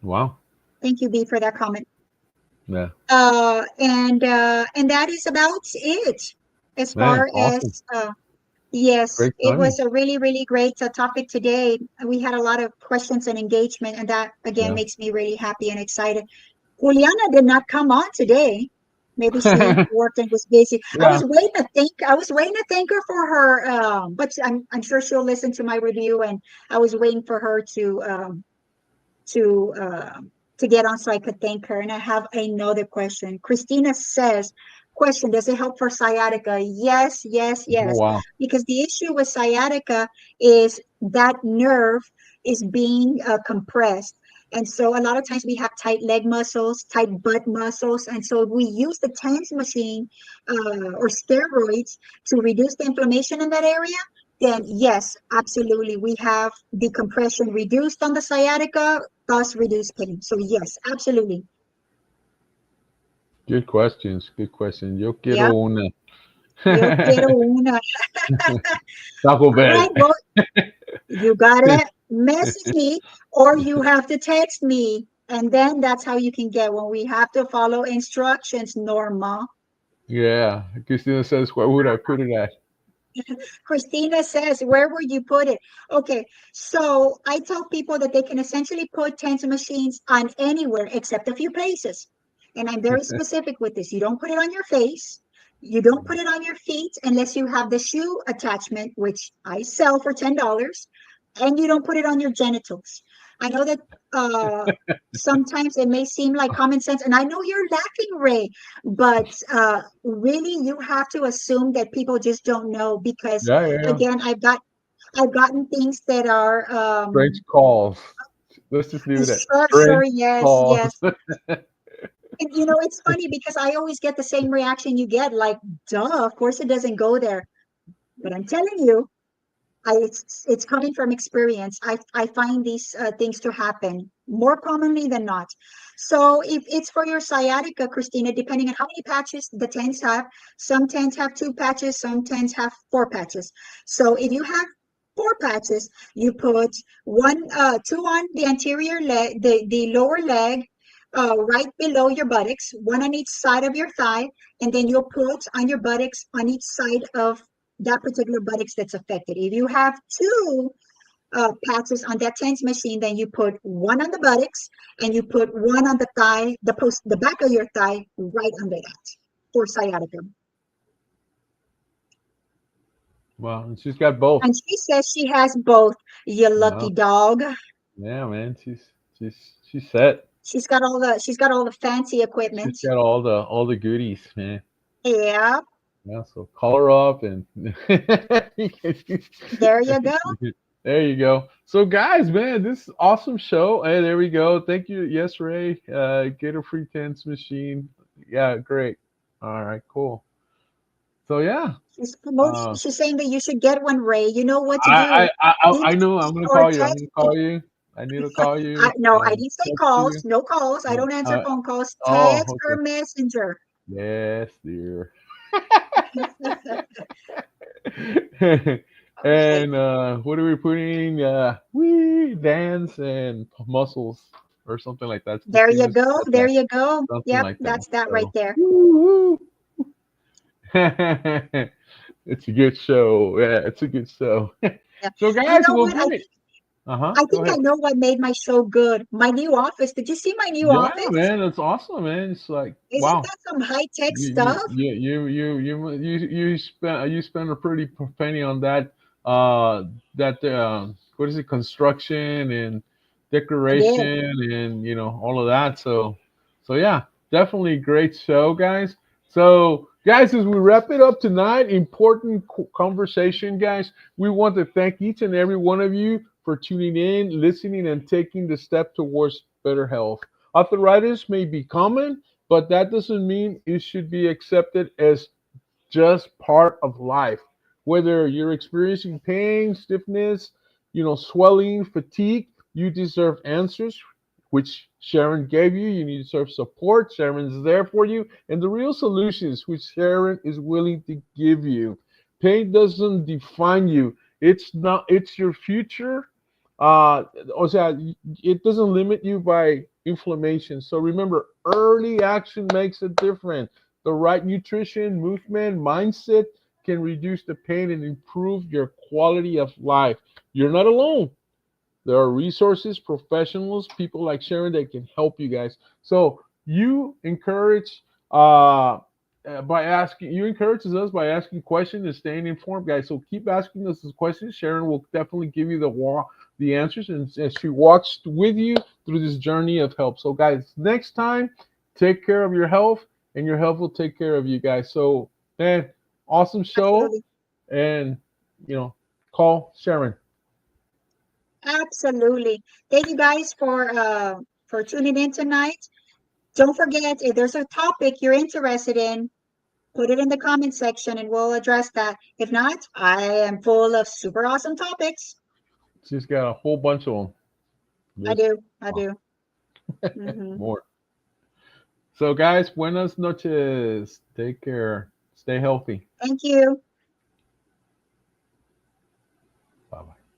Wow. Thank you, B, for that comment. Yeah. And that is about it as Man, far awesome. as yes, Great it timing. was a really, really great topic today. We had a lot of questions and engagement, and that again Yeah. makes me really happy and excited. Juliana did not come on today. Maybe she worked and was busy. Yeah. I was waiting to thank her for her but I'm sure she'll listen to my review, and I was waiting for her to to get on so I could thank her. And I have another question. Christina says, question, does it help for sciatica? Yes, yes, Oh, yes. wow. Because the issue with sciatica is that nerve is being compressed. And so a lot of times we have tight leg muscles, tight butt muscles. And so we use the TENS machine or steroids to reduce the inflammation in that area. Then yes, absolutely. We have the compression reduced on the sciatica, thus reduce pain. So yes, absolutely. Good questions. Good question. Yo quiero Yep. una. Yo quiero una. Taco All Bell. right, well, you gotta message me or you have to text me. And then that's how you can get when we have to follow instructions, Norma. Yeah. Christina says, where would I put it at? Christina says, where would you put it? Okay, so I tell people that they can essentially put TENS machines on anywhere except a few places. And I'm very specific with this. You don't put it on your face. You don't put it on your feet unless you have the shoe attachment, which I sell for $10. And you don't put it on your genitals. I know that uh, sometimes it may seem like common sense, and I know you're laughing, Ray, but really you have to assume that people just don't know because Yeah, yeah, yeah. again, I've gotten things that are Strange calls. Let's just leave it at sure, sure, strange yes, calls. yes. And it's funny because I always get the same reaction you get, like, duh, of course it doesn't go there. But I'm telling you, it's coming from experience. I find these things to happen more commonly than not. So if it's for your sciatica, Christina, depending on how many patches the TENS have, some TENS have 2 patches, some TENS have 4 patches. So if you have 4 patches, you put two on the anterior leg, the lower leg, right below your buttocks, one on each side of your thigh, and then you'll put on your buttocks on each side of that particular buttocks that's affected. If you have 2 patches on that TENS machine, then you put one on the buttocks and you put one on the thigh, the back of your thigh, right under that for sciatica. Well, and she's got both. And she says she has both. You Yeah, lucky dog. yeah, man. She's set. She's got all the fancy She's equipment. got all the goodies, man. Yeah, Yeah, so call her up and there you go. there you go. So guys, man, this is awesome show. Hey, there we go. Thank you. Yes, Ray. Get a free TENS machine. Yeah, great. All right, cool. So yeah. She's promoting. Uh She's saying that you should get one, Ray. You know what to I do. I I, Email I know me I'm gonna or call you. I'm text gonna me. call you. I need to call you No, I and didn't say text calls. you. No calls. I And, don't answer phone calls. oh, Text or okay. messenger. Yes, dear. Okay. And what are we putting? We dance and muscles or something like that. There you Christina go. said There that, you go. something Yep, like that. that's that right So, there. woo-hoo. It's a good show. Yeah, it's a good show. Yeah. So, You guys, know well, what? great. Uh huh. I Go think I ahead. know what made my show good. My new office. Did you see my new Yeah, office? man, that's awesome, man. It's like, Isn't wow. that some high tech You stuff? spent a pretty penny on that that what is it, construction and I did. decoration and all of that. So yeah, definitely great show, guys. So guys, as we wrap it up tonight, important conversation, guys. We want to thank each and every one of you for tuning in, listening, and taking the step towards better health. Arthritis may be common, but that doesn't mean it should be accepted as just part of life. Whether you're experiencing pain, stiffness, swelling, fatigue, You deserve answers, which Sharon gave you. You deserve support. Sharon's there for you. And the real solutions, which Sharon is willing to give you. Pain doesn't define you. It's not, it's your future. O sea, it doesn't limit you by inflammation. So remember, early action makes a difference. The right nutrition, movement, mindset can reduce the pain and improve your quality of life. You're not alone. There are resources, professionals, people like Sharon that can help you guys. So you encourage by asking, you encourages us by asking questions and staying informed, guys. So keep asking us these questions. Sharon will definitely give you the answers, and she walks with you through this journey of help. So guys, next time, take care of your health, and your health will take care of you guys. So man, awesome show, Absolutely. and you know, call Sharon. Absolutely. Thank you guys for tuning in tonight. Don't forget, if there's a topic you're interested in, put it in the comment section and we'll address that. If not, I am full of super awesome topics. She's got a whole bunch of them. I List do. I do. Hmm. more. So, guys, buenas noches. Take care. Stay healthy. Thank you. Bye bye.